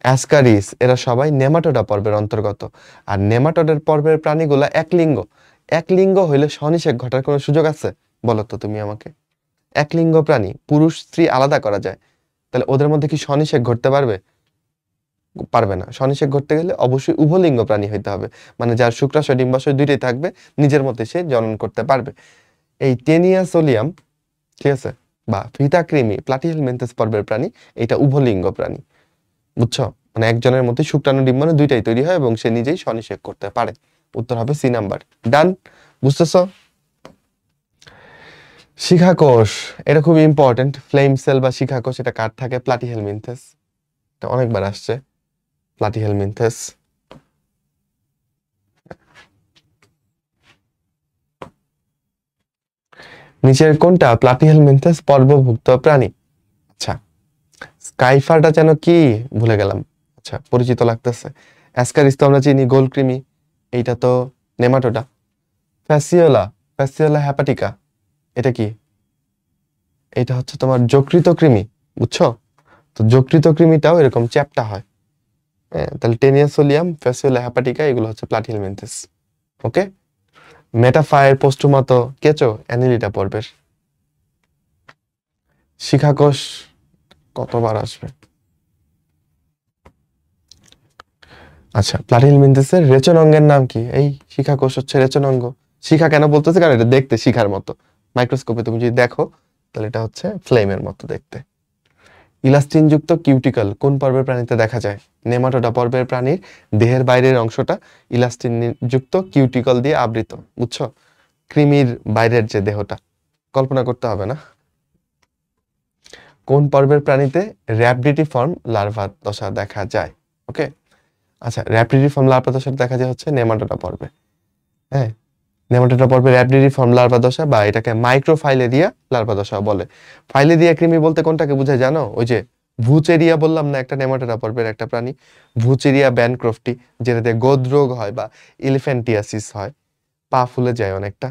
অ্যাসকারিস, এরা সবাই নেমাটোডা পর্বের অন্তর্গত। আর নেমাটোডের পর্বের প্রাণীগুলা একলিঙ্গ। একলিঙ্গ হইলে স্বনিষেক ঘটার কোনো সুযোগ আছে? বলো তো তুমি আমাকে। একলিঙ্গ প্রাণী, পুরুষ স্ত্রী আলাদা করা যায়, তাহলে ওদের মধ্যে কি স্বনিষেক ঘটতে পারবে? পারবে না। স্বনিষেক ঘটতে গেলে অবশ্যই উভলিঙ্গ প্রাণী হইতে হবে, মানে যার শুক্রাশয় ডিম্বাশয় দুইটাই থাকবে, নিজের মধ্যে সে জনন করতে পারবে। এই টেনিয়াসোলিয়াম, ঠিক আছে, বা ফিতাকৃমি প্লাটিহেলমিনথেস পর্বের প্রাণী, এটা উভলিঙ্গ প্রাণী। বুঝছো? মানে একজনের মধ্যে শুক্রাণু ডিম্বাণু দুইটাই তৈরি হয় এবং সে নিজেই স্বনিষেক করতে পারে। উত্তর হবে সি নাম্বার। ডান? বুঝতেছো? শিখাকোষ, এটা খুব ইম্পর্টেন্ট। ফ্লেম সেল বা শিখাকোষ, এটা কার থাকে? প্লাটিহেলমিনথেস। এটা অনেকবার আসছে, প্লাটিহেলমিনথেস। নিচের কোনটা প্লাটিহেলমিনথেস পর্বভুক্ত প্রাণী? আচ্ছা, স্কাইফারটা যেন কি ভুলে গেলাম। আচ্ছা, পরিচিত লাগতেছে। অ্যাসকারিস তো আমরা চিনি, গোলকৃমি, এইটা তো নেমাটোডা। ফ্যাসিওলা, ফ্যাসিওলা হ্যাপাটিকা, এটা কি? এটা হচ্ছে তোমার যকৃত কৃমি। বুঝছো? তো যকৃত কৃমিটাও এরকম চ্যাপ্টা হয়। হ্যাঁ, তাহলে টেনিয়াসোলিয়াম, ফ্যাসিওলা হ্যাপাটিকা, এগুলো হচ্ছে প্লাটিহেলমিনথেস। ওকে। মেটাফায়ার পোস্টুমাতো কেঁচো অ্যানিলিডা পর্বের। শিখাকোষ কতবার আসবে? আচ্ছা, প্লাটিহেলমিনথেসের রেচন অঙ্গের নাম কি? এই শিখাকোষ হচ্ছে রেচন অঙ্গ। শিখা কেন বলতেছে? কারণ এটা দেখতে শিখার মতো। মাইক্রোস্কোপে তুমি যদি দেখো তাহলে এটা হচ্ছে ফ্লেমের মতো দেখতে। ইলাস্টিনযুক্ত কিউটিকল কোন পর্বের প্রাণীতে দেখা যায়? নেমাটোডা পর্বের প্রাণীর দেহের বাইরের অংশটা ইলাস্টিন যুক্ত কিউটিকল দিয়ে আবৃত। বুঝছো? কৃমির বাইরের যে দেহটা, কল্পনা করতে হবে না। কোন পর্বের প্রাণীতে র‍্যাপিডিফর্ম লার্ভা দশা দেখা যায়? ওকে, আচ্ছা, র‍্যাপিডিফর্ম লার্ভা দশা দেখা যায় হচ্ছে নেমাটোডা পর্বে। হ্যাঁ, নেমাটোডা পর্বে র‍্যাপিডিফর্ম লার্ভা দশা, বা এটাকে মাইক্রোফাইলেরিয়া লার্ভা দশা বলে। ফাইলেরিয়া কৃমি বলতে কোনটাকে বোঝায় জানো? ওই যে ভুচেরিয়া বললাম না, একটা নেমাটোডা পর্বের একটা প্রাণী, ভুচেরিয়া ব্যানক্রফটি, যেটাতে গোদরোগ হয় বা ইলিফ্যান্টিয়াসিস হয়, পা ফুলে যায় অনেকটা।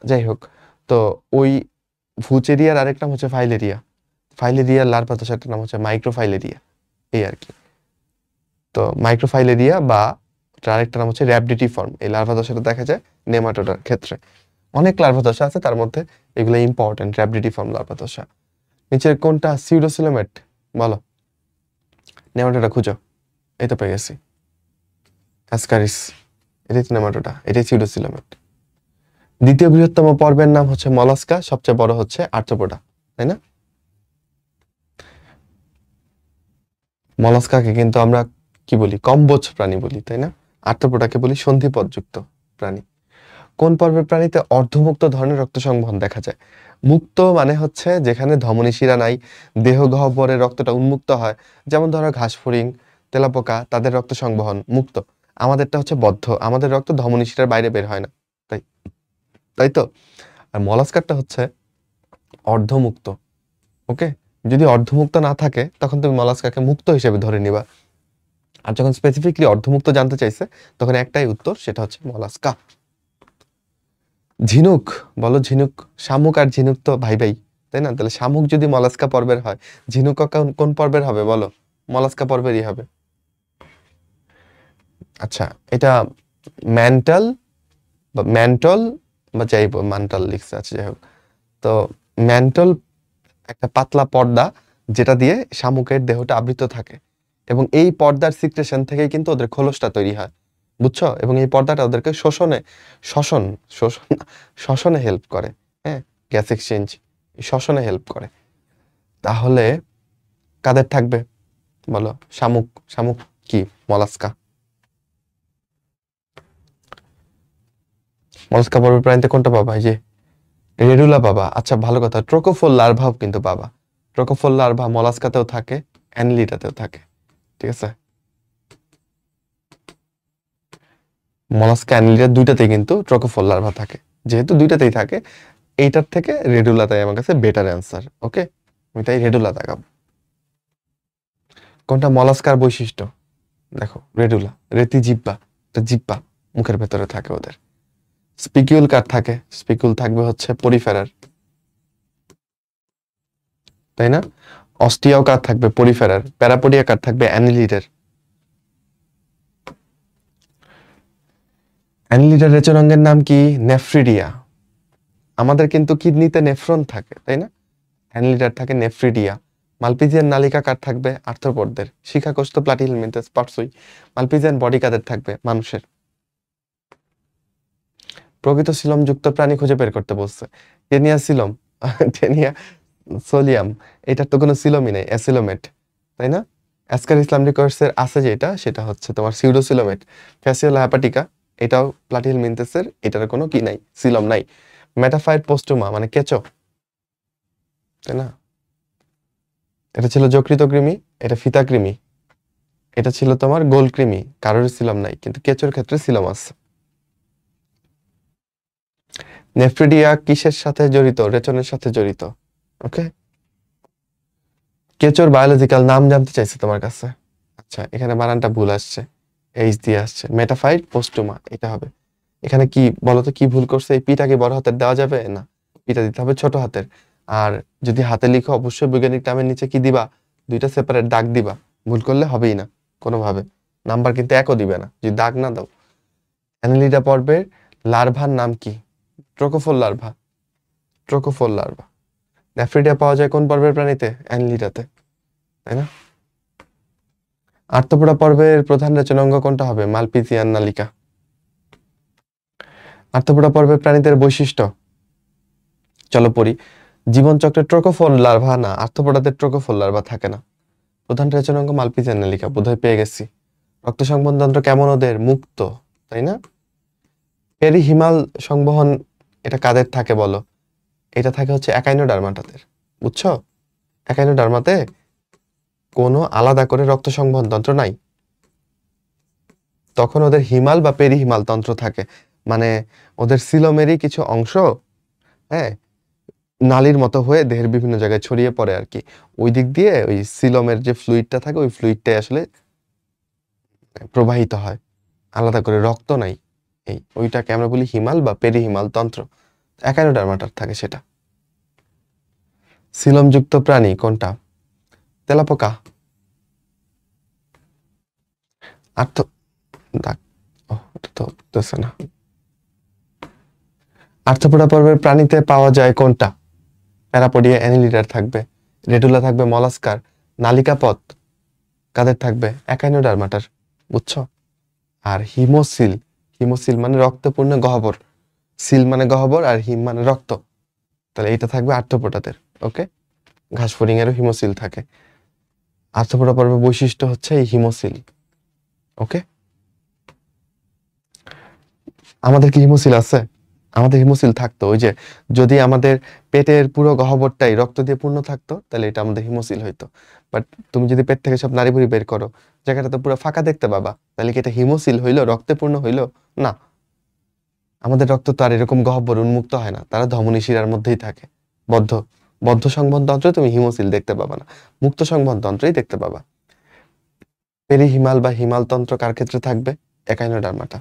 যাই হোক, তো ওই ভুচেরিয়ার আরেক নাম হচ্ছে ফাইলেরিয়া। ফাইলেরিয়ার লার্ভা দশাটার নাম হচ্ছে মাইক্রোফাইলেরিয়া, এই আর কি। তো মাইক্রোফাইলেরিয়া বা আরেকটা নাম হচ্ছে র‍্যাপিডিফর্ম, এই লার্ভা দশাটা দেখা যায় নেমাটোডার ক্ষেত্রে। অনেক লার্ভা দশা আছে, তার মধ্যে এগুলো ইম্পর্টেন্ট। র‍্যাপিডিফর্ম লার্ভা দশা। নিচের কোনটা সিউডোসিলোমেট? বলো। নেমাটোডা খুঁজো, এই তো পেয়ে গেছি, অ্যাসকারিস। এটাই তো নেমাটোডা, এটাই সিউডোসিলোমেট। দ্বিতীয় বৃহত্তম পর্বের নাম হচ্ছে মলাস্কা, সবচেয়ে বড় হচ্ছে আর্থ্রোপোডা, তাই না? মলাস্কাকে কিন্তু আমরা কি বলি? কম্বোজ প্রাণী বলি, তাই না? আর্থ্রোপোডাকে বলি সন্ধিপদযুক্ত প্রাণী। কোন পর্বের প্রাণীতে অর্ধমুক্ত ধরনের রক্ত সংবহন দেখা যায়? মুক্ত মানে হচ্ছে যেখানে ধমনী শিরা নাই, দেহ গহ্বরে রক্তটা উন্মুক্ত হয়, যেমন ধরো ঘাসফড়িং, তেলাপোকা, তাদের রক্ত সংবহন মুক্ত। আমাদেরটা হচ্ছে বদ্ধ, আমাদের রক্ত ধমনী শিরার বাইরে বের হয় না, তাই তাই তো। আর মলাস্কারটা হচ্ছে অর্ধমুক্ত। ওকে, যদি অর্ধমুক্ত না থাকে তখন তুমি মলাস্কাকে মুক্ত হিসেবে ধরে নিবা, আর যখন স্পেসিফিকলি অর্ধমুক্ত জানতে চাইছে তখন একটাই উত্তর, সেটা হচ্ছে মলাস্কা। ঝিনুক, বলো ঝিনুক। শামুক আর ঝিনুক তো ভাই ভাই, তাই না? তাহলে শামুক যদি মলাস্কা পর্বের হয়, ঝিনুক কোন পর্বের হবে বলো? মলাস্কা পর্বেরই হবে। আচ্ছা, এটা ম্যান্টল বা ম্যান্টল বা যাই ম্যান্টল লিখছে আছে, যাই হোক। তো ম্যান্টল একটা পাতলা পর্দা যেটা দিয়ে শামুকের দেহটা আবৃত থাকে, এবং এই পর্দার সিক্রেশন থেকেই কিন্তু ওদের খোলসটা তৈরি হয়, বুঝছো? এবং এই পর্দাটা ওদেরকে শ্বসন শোষণ শ্বসনে হেল্প করে, হ্যাঁ, গ্যাস এক্সচেঞ্জ, শ্বসনে হেল্প করে। তাহলে কাদের থাকবে বলো? শামুক। শামুক কি? মলাস্কা। মলাস্কা পর্বের প্রাণীতে কোনটা পাবা? এই যে রেডুলা পাবা। আচ্ছা, ভালো কথা, ট্রোকোফোল লার্ভাও কিন্তু পাবা। ট্রোকোফোল লার্ভা মলাস্কাতেও থাকে, অ্যানলিটাতেও থাকে, ঠিক আছে? মলাস্কা, অ্যানলিটা দুইটাতেই কিন্তু ট্রোকোফোল লার্ভা থাকে। যেহেতু দুইটাতেই থাকে, এইটার থেকে রেডুলাটাই আমার কাছে বেটার অ্যান্সার। ওকে, আমি তাই রেডুলা দেখাবো। কোনটা মলাস্কার বৈশিষ্ট্য? দেখো, রেডুলা, রেতি জিব্বা, জিব্বা মুখের ভেতরে থাকে ওদের। স্পিকিউল কার থাকে? স্পিকিউল থাকবে হচ্ছে পরিফেরার, তাই না? অস্টিয়াও কার থাকবে? পরিফেরার। প্যারাপোডিয়া কার থাকবে? অ্যানিলিডের। অ্যানিলিডের রেচনাঙ্গের নাম কি? নেফ্রিডিয়া। আমাদের কিন্তু কিডনিতে নেফ্রন থাকে, তাই না? অ্যানিলিডার থাকে নেফ্রিডিয়া। মালপিজিয়ান নালিকা কার থাকবে? আর্থ্রোপডদের। শিখাকোষ তো প্লাটিহেলমিনথেস পার্সই। মালপিজিয়ান বডি কাদের থাকবে? মানুষের। প্রকৃত সিলমযুক্ত প্রাণী খুঁজে বের করতে বলছে। টেনিয়া সিলম, টেনিয়া সোলিয়াম, এটার তো কোনো সিলমই নেই, অ্যাসিলোমেট, তাই না? অ্যাসকার ইসলামনিকসের আছে যেটা, সেটা হচ্ছে তোমার সিউডোসিলোমেট। ফ্যাসিওলা হ্যাপাটিকা, এটাও প্লাটিহেলমিনথেসের, এটার কোনো কি নাই, সিলম নাই। মেটাফাইট পোস্টুমা মানে কেঁচো, তাই না? এটা ছিল যকৃত কৃমি, এটা ফিতা কৃমি, এটা ছিল তোমার গোল কৃমি, কারোর সিলম নাই, কিন্তু কেঁচোর ক্ষেত্রে সিলম আছে। নেফ্রিডিয়া কিসের সাথে জড়িত? রেচনের সাথে জড়িত। ওকে, কেঁচোর বায়োলজিক্যাল নাম জানতে চাইছে তোমার কাছে। আচ্ছা, এখানে বানানটা ভুল আসছে, এইচ দিয়ে আসছে। মেটাফাইট পোস্টুমা এটা হবে। এখানে কি বলতো, কি ভুল করছে? এই পিটা কি বড় হাতের দেওয়া যাবে না, পিটা দিতে হবে ছোট হাতের। আর যদি হাতে লিখো, অবশ্যই বৈজ্ঞানিক নামের নিচে কি দিবা? দুইটা সেপারেট দাগ দিবা। ভুল করলে হবেই না কোনোভাবে, নাম্বার কিন্তু একও দিবে না যদি দাগ না দাও। অ্যানিলিডা পর্বের লার্ভার নাম কি? ট্রোকোফোল লার্ভা। ট্রোকোফোল লার্ভা। নেফ্রিডিয়া পাওয়া যায় কোন পর্বের প্রাণীতে? অ্যানিলিডাতে, তাই না? আর্থ্রোপোডা পর্বের প্রধান রেচনাঙ্গ কোনটা হবে? মালপিজিয়ান নালিকা। আর্থ্রোপোডা পর্বের প্রাণীদের বৈশিষ্ট্য চলো পড়ি। জীবনচক্রে ট্রোকোফোল লার্ভা না, আর্থ্রোপোডাতে ট্রোকোফোল লার্ভা থাকে না। প্রধান রেচনাঙ্গ মালপিজিয়ান নালিকা, বোধহয় পেয়ে গেছি। রক্ত সংবহনতন্ত্র কেমন ওদের? মুক্ত, তাই না? পেরিহিমাল সংবহন এটা কাদের থাকে বলো? এটা থাকে হচ্ছে একাইনোডার্মাটাদের, বুঝছো? একাইনোডার্মাতে কোনো আলাদা করে রক্ত সংবহন তন্ত্র নাই, তখন ওদের হিমাল বা পেরিহিমাল তন্ত্র থাকে। মানে ওদের সিলোমেরই কিছু অংশ, হ্যাঁ, নালীর মতো হয়ে দেহের বিভিন্ন জায়গায় ছড়িয়ে পড়ে আর কি। ওই দিক দিয়ে ওই সিলোমের যে ফ্লুইডটা থাকে, ওই ফ্লুইডটাই আসলে প্রবাহিত হয়, আলাদা করে রক্ত নাই। ওইটাকে আমরা বলি হিমাল বা পেরিহিমাল তন্ত্র। একাইনোডার্মাটার থাকে সেটা। সিলোমযুক্ত প্রাণী কোনটা? তেলাপোকা। আর্থ দাগ, ওটা তো বুঝতেছে না। আর্থ্রোপোডা পর্বের প্রাণীতে পাওয়া যায় কোনটা? প্যারাপোডিয়া, অ্যানিলিডার থাকবে, রেডুলা থাকবে মলাস্কার, নালিকাপথ কাদের থাকবে? একাইনোডার্মাটার, বুঝছো? আর হিমোসিল, হিমোসিল মানে রক্তপূর্ণ গহ্বর, সিল মানে গহ্বর আর হিম মানে রক্ত, তাহলে এটা থাকবে আর্থ্রোপোডাদের। ওকে, ঘাসফড়িং এরও হিমোসিল থাকে। আর্থ্রোপোডা পর্বের বৈশিষ্ট্য হচ্ছে এই হিমোসিল। ওকে, আমাদের কি হিমোসিল আছে? আমাদের হিমোসিল থাকতো, ওই যে যদি আমাদের পেটের পুরো গহ্বরটাই রক্ত দিয়ে পূর্ণ থাকতো, তাহলে এটা আমাদের হিমোসিল হইতো। বাট তুমি যদি পেট থেকে সব নাড়িভুড়ি বের করো, জায়গাটা তো পুরো ফাঁকা দেখতে পাবা, তাহলে কি এটা হিমোসিল হইলো? রক্তে পূর্ণ হইলো না। আমাদের রক্ত তো আর এরকম গহ্বর উন্মুক্ত হয় না, তারা ধমনী শিরার মধ্যেই থাকে। বদ্ধ বদ্ধ সংবহন তন্ত্রে তুমি হিমোসিল দেখতে পাবা না, মুক্ত সংবহন তন্ত্রেই দেখতে পাবা। পেরিহিমাল বা হিমাল তন্ত্র কার ক্ষেত্রে থাকবে? একাইনোডার্মাটা।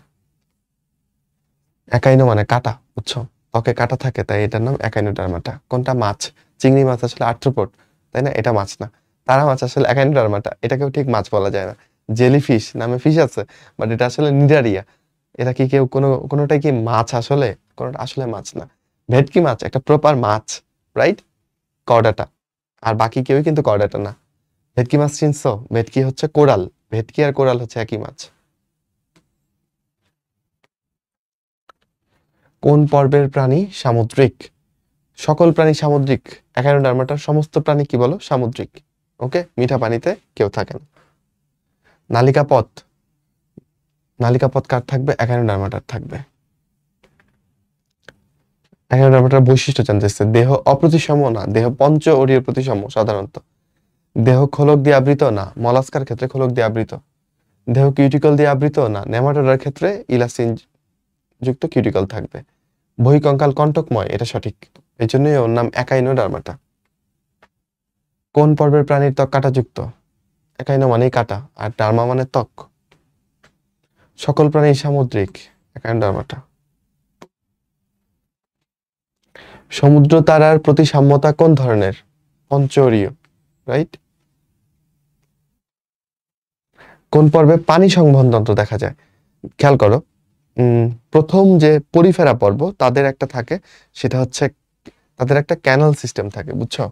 একাইনো মানে কাটা, বুঝছো? ত্বকে কাটা থাকে, তাই এটার নাম একাইনোডার্মাটা। কোনটা? মাছ। চিংড়ি মাছ আসলে আর্থ্রোপড, তাই না? এটা মাছ না। তারা মাছ আসলে একাইনোডার্মাটা, এটাকেও ঠিক মাছ বলা যায় না। জেলিফিশ নামে ফিশ আছে, বাট এটা আসলে নিডারিয়া। এটা কি কেউ কোনোটাই কি মাছ আসলে? কোনোটা আসলে মাছ না। ভেটকি মাছ একটা প্রপার মাছ, রাইট? কর্ডাটা। আর বাকি কেউই কিন্তু কর্ডাটা না। ভেটকি মাছ চিনছো? ভেটকি হচ্ছে কোরাল। ভেটকি আর কোরাল হচ্ছে একই মাছ। কোন পর্বের প্রাণী সামুদ্রিক? সকল প্রাণী সামুদ্রিক। একাইনোডার্মাটার সমস্ত প্রাণী কি বলো? সামুদ্রিক। ওকে, মিঠা পানিতে কেউ থাকে না। নালিকাপথ। নালিকাপথ কার থাকবে? একাইনোডার্মাটার থাকবে। একাইনোডার্মাটার বৈশিষ্ট্য জানতেছে। দেহ অপ্রতিসম না, দেহ পঞ্চ অরীয় প্রতিসম সাধারণত। দেহ খোলক দিয়ে আবৃত না, মলাস্কার ক্ষেত্রে খোলক দিয়ে আবৃত। দেহ কিউটিকল দিয়ে আবৃত না, নেমাটোডার ক্ষেত্রে ইলাস্টিন যুক্ত কিউটিকল থাকবে। বহিকঙ্কাল কণ্টকময়, এটা সঠিক। এই জন্যই ওর নাম একাইনোডার্মাটা। কোন পর্বের প্রাণীর ত্বক কাঁটাযুক্ত? একাইনো মানেই কাঁটা, আর ডার্মা মানে ত্বক। সকল প্রাণী সামুদ্রিক, একাইনোডার্মাটা। সমুদ্র তারার প্রতিসাম্যতা কোন ধরনের? পঞ্চরীয়, রাইট? কোন পর্বে পানি সংবহন তন্ত্র দেখা যায়? খেয়াল করো, প্রথম যে পরিফেরা পর্ব তাদের একটা থাকে, সেটা হচ্ছে তাদের একটা ক্যানাল সিস্টেম থাকে, বুঝছো?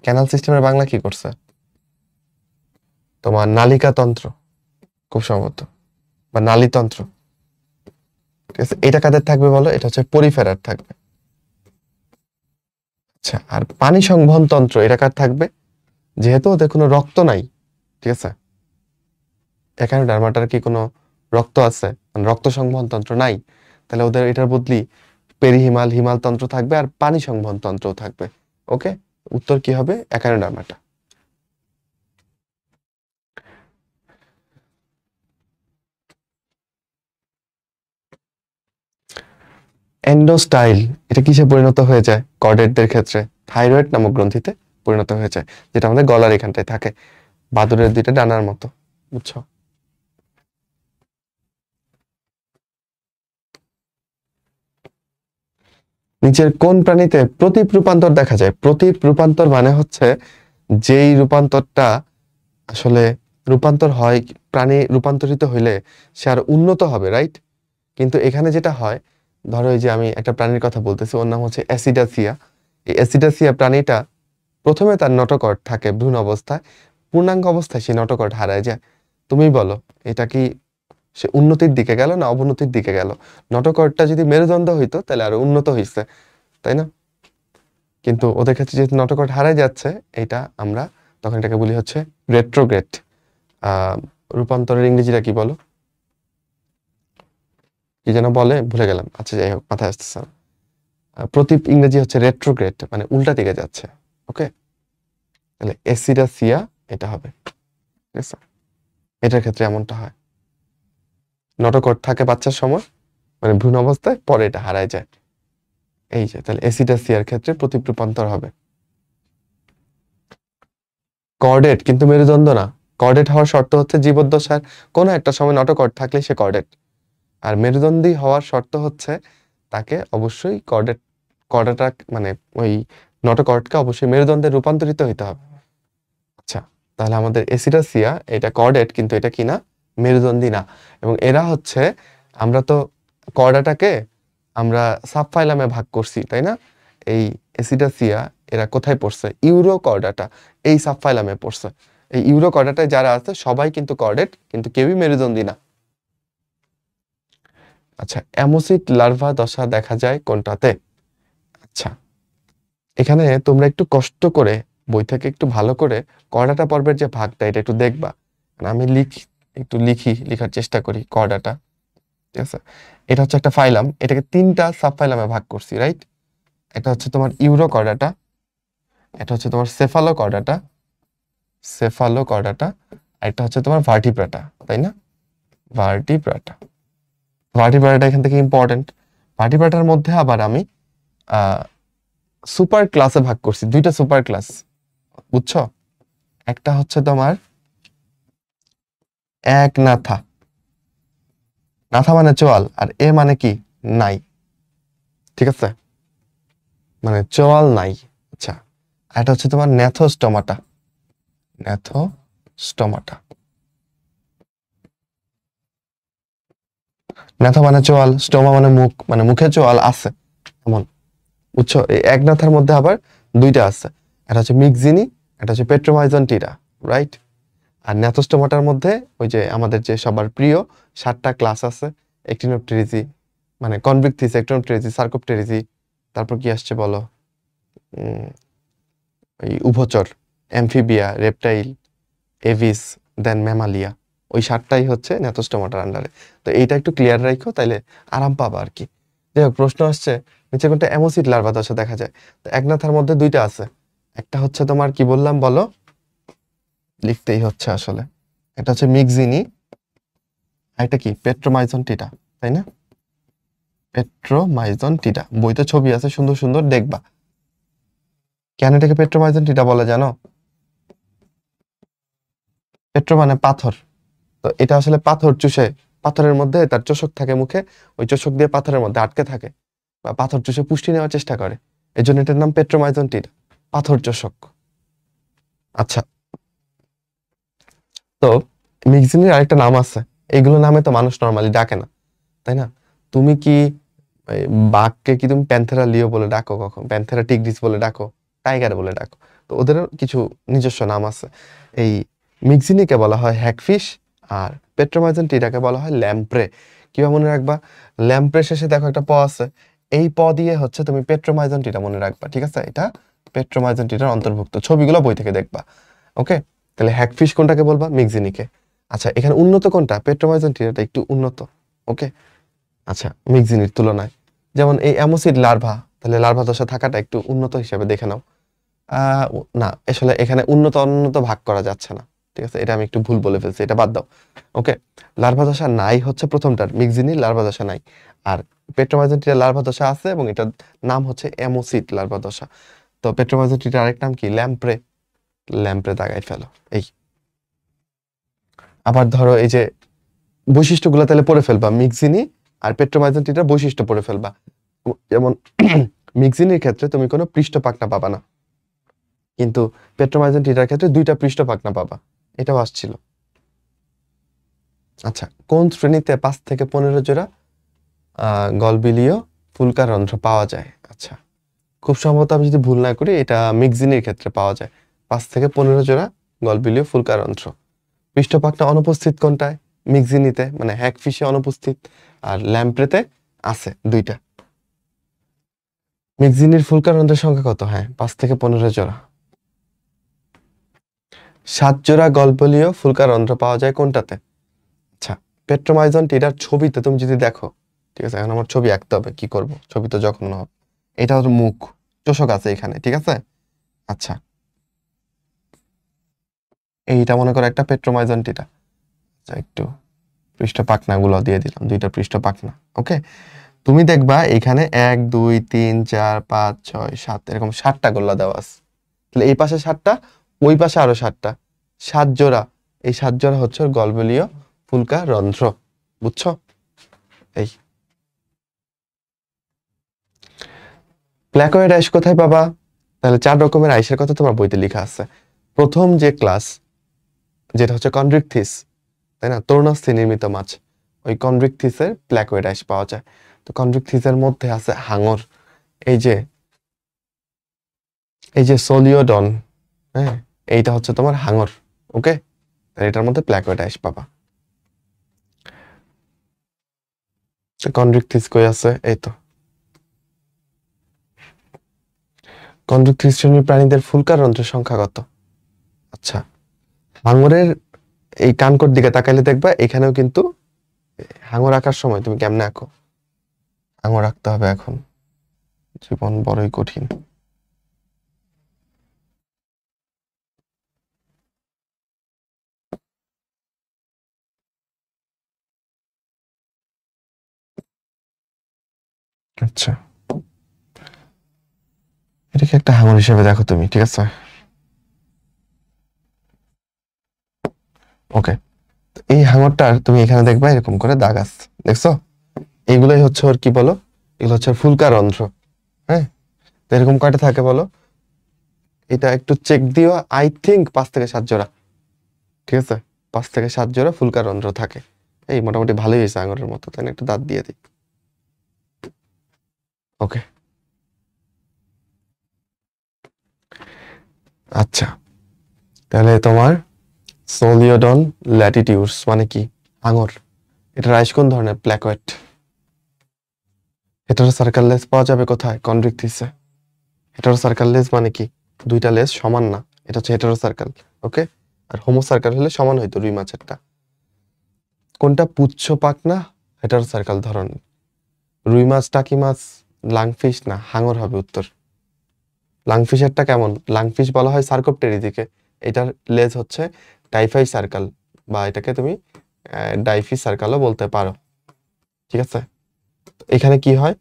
ক্যানাল সিস্টেমের বাংলা কি করছে? তোমার নালিকা তন্ত্র, খুব সম্ভবত, বা নালীতন্ত্র। ঠিক আছে, এটা কাদের থাকবে বলো? এটা হচ্ছে পরিফেরার থাকবে। আচ্ছা, আর পানি সংবহন তন্ত্র এটা কার থাকবে? যেহেতু ওদের কোনো রক্ত নাই, ঠিক আছে, এখানে ডার্মাটার কি কোনো রক্ত আছে? মানে রক্ত সংবহন তন্ত্র নাই, তাহলে ওদের এটার বদলি পেরিহিমাল হিমাল তন্ত্র থাকবে, আর পানি সংবহন তন্ত্রও থাকবে। ওকে, উত্তর কি হবে? একাইনোডার্মাটা। এন্ডোস্টাইল এটা কিসে পরিণত হয়ে যায়? কর্ডেটদের ক্ষেত্রে থাইরয়েড নামক গ্রন্থিতে পরিণত হয়ে যায়, যেটা আমাদের গলার এখানটায় থাকে, বাদুড়ের দুইটা ডানার মতো, বুঝছো? নিচের কোন প্রাণীতে প্রতীপ রূপান্তর দেখা যায়? প্রতীপ রূপান্তর মানে হচ্ছে যেই রূপান্তরটা আসলে রূপান্তর হয়, প্রাণী রূপান্তরিত হইলে সে আর উন্নত হবে, রাইট? কিন্তু এখানে যেটা হয়, ধরো এই যে আমি একটা প্রাণীর কথা বলতেছি, ওর নাম হচ্ছে অ্যাসিডাসিয়া। এই অ্যাসিডাসিয়া প্রাণীটা প্রথমে তার নটোকর্ড থাকে ভ্রূণ অবস্থায়, পূর্ণাঙ্গ অবস্থায় সেই নটোকর্ড হারায় যায়। তুমি বলো, এটা কি সে উন্নতির দিকে গেল না অবনতির দিকে গেল? নটোকর্ডটা যদি মেরুদণ্ড হইতো তাহলে আরো উন্নত হইছে, তাই না? কিন্তু ওদের ক্ষেত্রে যেহেতু নটোকর্ড হারাই যাচ্ছে, এটা আমরা তখন এটাকে বলি হচ্ছে রেট্রোগ্রেড। রূপান্তরের ইংরেজিটা কি বলো? কি যেন বলে, ভুলে গেলাম। আচ্ছা, যাই হোক, মাথায় আসতেছে না। প্রতীপ ইংরেজি হচ্ছে রেট্রোগ্রেড, মানে উল্টা দিকে যাচ্ছে। ওকে, তাহলে অ্যাসিডাসিয়া এটা হবে, ঠিক আছে? এটার ক্ষেত্রে এমনটা হয়, নটোকর্ড থাকে বাচ্চার সময়, মানে ভ্রূণ অবস্থায়, পরে এটা হারায় যায়। এই যে, তাহলে অ্যাসিডাসিয়ার ক্ষেত্রে প্রতীপ রূপান্তর হবে। কর্ডেট কিন্তু মেরুদণ্ড না। কর্ডেট হওয়ার শর্ত হচ্ছে জীবদ্দশার কোনো একটা সময় নটোকর্ড থাকলে সে কর্ডেট। আর মেরুদণ্ডী হওয়ার শর্ত হচ্ছে তাকে অবশ্যই কর্ডাটা মানে ওই নটোকর্ডকে অবশ্যই মেরুদণ্ডে রূপান্তরিত হইতে হবে। আচ্ছা, তাহলে আমাদের অ্যাসিডাসিয়া এটা কর্ডেট, কিন্তু এটা কি না? মেরুদণ্ডী না। এবং এরা হচ্ছে, আমরা তো কর্ডাটাকে আমরা সাবফাইলামে ভাগ করছি, তাই না? এই অ্যাসিডাসিয়া এরা কোথায় পড়ছে? ইউরোকর্ডাটা এই সাবফাইলামে পড়ছে। এই ইউরোকর্ডাটায় যারা আছে সবাই কিন্তু কর্ডেট, কিন্তু কেউই মেরুদণ্ডী না। আচ্ছা, অ্যামোসিড লার্ভা দশা দেখা যায় কোনটাতে? আচ্ছা, এখানে তোমরা একটু কষ্ট করে বই থেকে একটু ভালো করে কর্ডাটা পর্বের যে ভাগটা এটা একটু দেখবা। আমি লেখার চেষ্টা করি কর্ডাটা, ঠিক আছে? এটা হচ্ছে একটা ফাইলাম, এটাকে তিনটা সাব ফাইলামে ভাগ করছি, রাইট? এটা হচ্ছে তোমার ইউরোকর্ডাটা, এটা হচ্ছে তোমার সেফালোকর্ডাটা, আর এটা হচ্ছে তোমার ভার্টিব্রাটা, তাই না? ভার্টিব্রাটা এখান থেকে ইম্পর্টেন্ট। ভার্টিব্রাটার মধ্যে আবার আমি সুপার ক্লাসে ভাগ করছি, দুইটা সুপার ক্লাস, বুঝছো? একটা হচ্ছে তোমার এক নাথা, নাথা মানে চোয়াল, আর এ মানে কি? নাই, ঠিক আছে, মানে চোয়াল নাই। আচ্ছা, এটা হচ্ছে তোমার ন্যাথোস্টোমাটা। ন্যাথা মানে চোয়াল, স্টোমা মানে মুখ, মানে মুখে চোয়াল আছে এমন, বুঝছো? এই এক ন্যাথার মধ্যে আবার দুইটা আছে, এটা হচ্ছে মিক্সিনি, এটা হচ্ছে পেট্রোমাইজন টিরা, রাইট? আর ন্যাথোস্টোমাটার মধ্যে ওই যে আমাদের যে সবার প্রিয় 7টা ক্লাস আছে, একটিনোপটেরিজি, মানে কনভিকথিস, একটিনোপটেরিজি, সার্কোপটেরিজি, তারপর কি আসছে বলো, উম, এই উভচর, অ্যামফিবিয়া, রেপটাইল, এভিস, দেন ম্যামালিয়া, ওই 7টাই হচ্ছে ন্যাথোস্টোমাটার আন্ডারে। তো এইটা একটু ক্লিয়ার রাখো, তাইলে আরাম পাবা আর কি। যাই হোক, প্রশ্ন আসছে নিচে কোনটা অ্যামোসিড লার্ভা দশা দেখা যায়? তো এক ন্যাথার মধ্যে দুইটা আছে, একটা হচ্ছে তোমার কি বললাম বলো, লিখতেই হচ্ছে আসলে, এটা হচ্ছে মিক্সিনি, আর এটা কি পেট্রোমাইজন টিটা, তাই না? পেট্রোমাইজন টিটা, বইতে ছবি আছে সুন্দর সুন্দর, দেখবা। কেন এটাকে পেট্রোমাইজন টিটা বলে জানো? পেট্রো মানে পাথর, তো এটা আসলে পাথর চুষে, পাথরের মধ্যে তার চোষক থাকে মুখে, ওই চোষক দিয়ে পাথরের মধ্যে আটকে থাকে, বা পাথর চুষে পুষ্টি নেওয়ার চেষ্টা করে, এই জন্য এটার নাম পেট্রোমাইজন টিটা, পাথর চোষক। আচ্ছা, তো মিক্সিনের আরেকটা নাম আছে, এইগুলো নামে তো মানুষ নর্মালি ডাকে না, তাই না? তুমি কি এই বাঘকে কি তুমি প্যান্থেরা লিও বলে ডাকো? কখন প্যান্থেরা টিগ্রিস বলে ডাকো, টাইগার বলে ডাকো? তো ওদেরও কিছু নিজস্ব নাম আছে। এই মিক্সিনিকে বলা হয় হ্যাগফিশ, আর পেট্রোমাইজন টিটাকে বলা হয় ল্যাম্প্রে। কিভাবে মনে রাখবা? ল্যাম্প্রে শেষে দেখো একটা প আছে, এই প দিয়ে হচ্ছে তুমি পেট্রোমাইজন টিটা মনে রাখবা, ঠিক আছে? এটা পেট্রোমাইজন টিটার অন্তর্ভুক্ত, ছবিগুলো বই থেকে দেখবা। ওকে, তাহলে হ্যাগফিশ কোনটাকে বলবা? মিক্সিনিকে। আচ্ছা, এখানে উন্নত কোনটা? পেট্রোমাইজন টিটাটা একটু উন্নত। ওকে, আচ্ছা, মিক্সিনির তুলনায়। যেমন এই অ্যামোসিড লার্ভা, তাহলে লার্ভা দশা থাকাটা একটু উন্নত হিসেবে দেখে নাও। না, আসলে এখানে উন্নত অনুন্নত ভাগ করা যাচ্ছে না, ঠিক আছে? এটা আমি একটু ভুল বলে ফেলছি, এটা বাদ দাও। ওকে, লার্ভা দশা নাই হচ্ছে প্রথমটার, মিক্সিনির লার্ভা দশা নাই। আর পেট্রোমাইজন টিটার লার্ভা দশা আছে, এবং এটার নাম হচ্ছে অ্যামোসিড লার্ভা দশা। তো পেট্রোমাইজন টিটার আরেক নাম কি? ল্যাম্প্রে। ল্যাম্প্রে দাগাই ফেলো। এই আবার ধরো এই যে বৈশিষ্ট্যগুলো তাহলে পড়ে ফেলবা, মিক্সিনি আর পেট্রোমাইজন টিটার বৈশিষ্ট্য পড়ে ফেলবা। যেমন মিক্সিনির ক্ষেত্রে তুমি কোনো পৃষ্ঠ পাখনা পাবা না, কিন্তু পেট্রোমাইজন টিটার ক্ষেত্রে 2টা পৃষ্ঠ পাখনা পাবা, এটাও আসছিল। আচ্ছা, কোন শ্রেণীতে 5 থেকে 15 জোড়া গলবিলীয় ফুলকারন্ধ্র পাওয়া যায়? আচ্ছা, খুব সম্ভবত আমি যদি ভুল না করি, এটা মিক্সিনির ক্ষেত্রে পাওয়া যায় 5 থেকে 15 জোড়া গলবিলীয় ফুলকারন্ধ্র। পৃষ্ঠ পাখনা অনুপস্থিত কোনটায়? মিক্সিনিতে, মানে হ্যাগফিশে অনুপস্থিত, আর ল্যাম্প্রেতে আছে 2টা। মিক্সিনির ফুলকারন্ধ্রের সংখ্যা কত? হ্যাঁ, 5 থেকে 15 জোড়া। 7 জোড়া গলবিলীয় ফুলকারন্ধ্র পাওয়া যায় কোনটাতে? আচ্ছা, পেট্রোমাইজন টিটার ছবিতে তুমি যদি দেখো, ঠিক আছে? এখন আমার ছবি আঁকতে হবে, কি করব? ছবি তো জঘন্য হবে। এটা হচ্ছে মুখ, চোষক আছে এখানে, ঠিক আছে? আচ্ছা, এইটা মনে করো একটা পেট্রোমাইজন টিটা। আচ্ছা, একটু পৃষ্ঠ পাখনা গুলো দিয়ে দিলাম, 2টা পৃষ্ঠ পাখনা। ওকে, তুমি দেখবা এখানে 1 2 3 4 5 6 7 এরকম 7টা গোল্লা দেওয়া আছে। তাহলে এই পাশে 7টা, ওই পাশে আরো 7টা, 7 জোড়া। এই 7 জোড়া হচ্ছে গলবিলীয় ফুলকারন্ধ্র, বুঝছো? এই প্ল্যাকয়েড আইস কোথায় পাবা? তাহলে 4 রকমের আইসের কথা তোমার বইতে লেখা আছে। প্রথম যে ক্লাস, যেটা হচ্ছে কনড্রিকথিস, তাই না? তরুণাস্থি নির্মিত মাছ, ওই কনড্রিকথিসের প্ল্যাকয়েড আইস পাওয়া যায়। তো কনড্রিকথিসের মধ্যে আছে হাঙর, এই যে সোলিওডন, হ্যাঁ, এইটা হচ্ছে তোমার হাঙর। ওকে, এটার মধ্যে প্ল্যাকয়েড আইস পাবা। কনড্রিকথিস কই আছে? এই তো। কনড্রিকথিস শ্রেণীর প্রাণীদের ফুলকারন্ধ্রের সংখ্যা কত? আচ্ছা, হাঙরের এই কানকোর দিকে তাকাইলে দেখবা এখানেও কিন্তু হাঙর আঁকার সময় তুমি কেমনে আঁকো, হাঙর আঁকতে হবে এখন, জীবন বড়ই কঠিন। আচ্ছা, এটাকে একটা হাঙর হিসেবে দেখো তুমি, ঠিক আছে? ওকে, এই হাঙরটার তুমি এখানে দেখবা এরকম করে দাগ আছে, দেখছো? এইগুলাই হচ্ছে ওর কি বলো, এগুলো হচ্ছে ফুলকারন্ধ্র। হ্যাঁ, তো এরকম কয়টা থাকে বলো? এটা একটু চেক দিও, আই থিঙ্ক 5 থেকে 7 জোড়া, ঠিক আছে? 5 থেকে 7 জোড়া ফুলকারন্ধ্র থাকে এই মোটামুটি ভালোই হয়েছে আঙুরের মতো, তাই না? একটু দাঁত দিয়ে দিই। ওকে, আচ্ছা, তাহলে তোমার সোলিওডন ল্যাটিটিউডস মানে কি? আঙুর। এটা রাইস কোন ধরনের? প্ল্যাকোয়েট। হেটারোসার্কাল লেজ পাওয়া যাবে কোথায়? কনড্রিকথিসে। হেটারোসার্কাল লেজ মানে কি? দুইটা লেজ সমান না, এটা হচ্ছে হেটারোসার্কাল। ওকে, আর হোমোসার্কাল হলে সমান হইতো রুই মাছেরটা। কোনটা পুচ্ছ পাখনা হেটারোসার্কাল ধরন? রুই মাছ, টাকি মাছ, লাংফিশ না হাঙর হবে উত্তর। লাংফিশেরটা কেমন? লাংফিশ বলা হয় সার্কোপটেরিজিকে, এটার লেজ হচ্ছে ডাইফাই সার্কাল, বা এটাকে তুমি ডাইফি সার্কালও বলতে পারো। ঠিক আছে, এখানে কি হয়?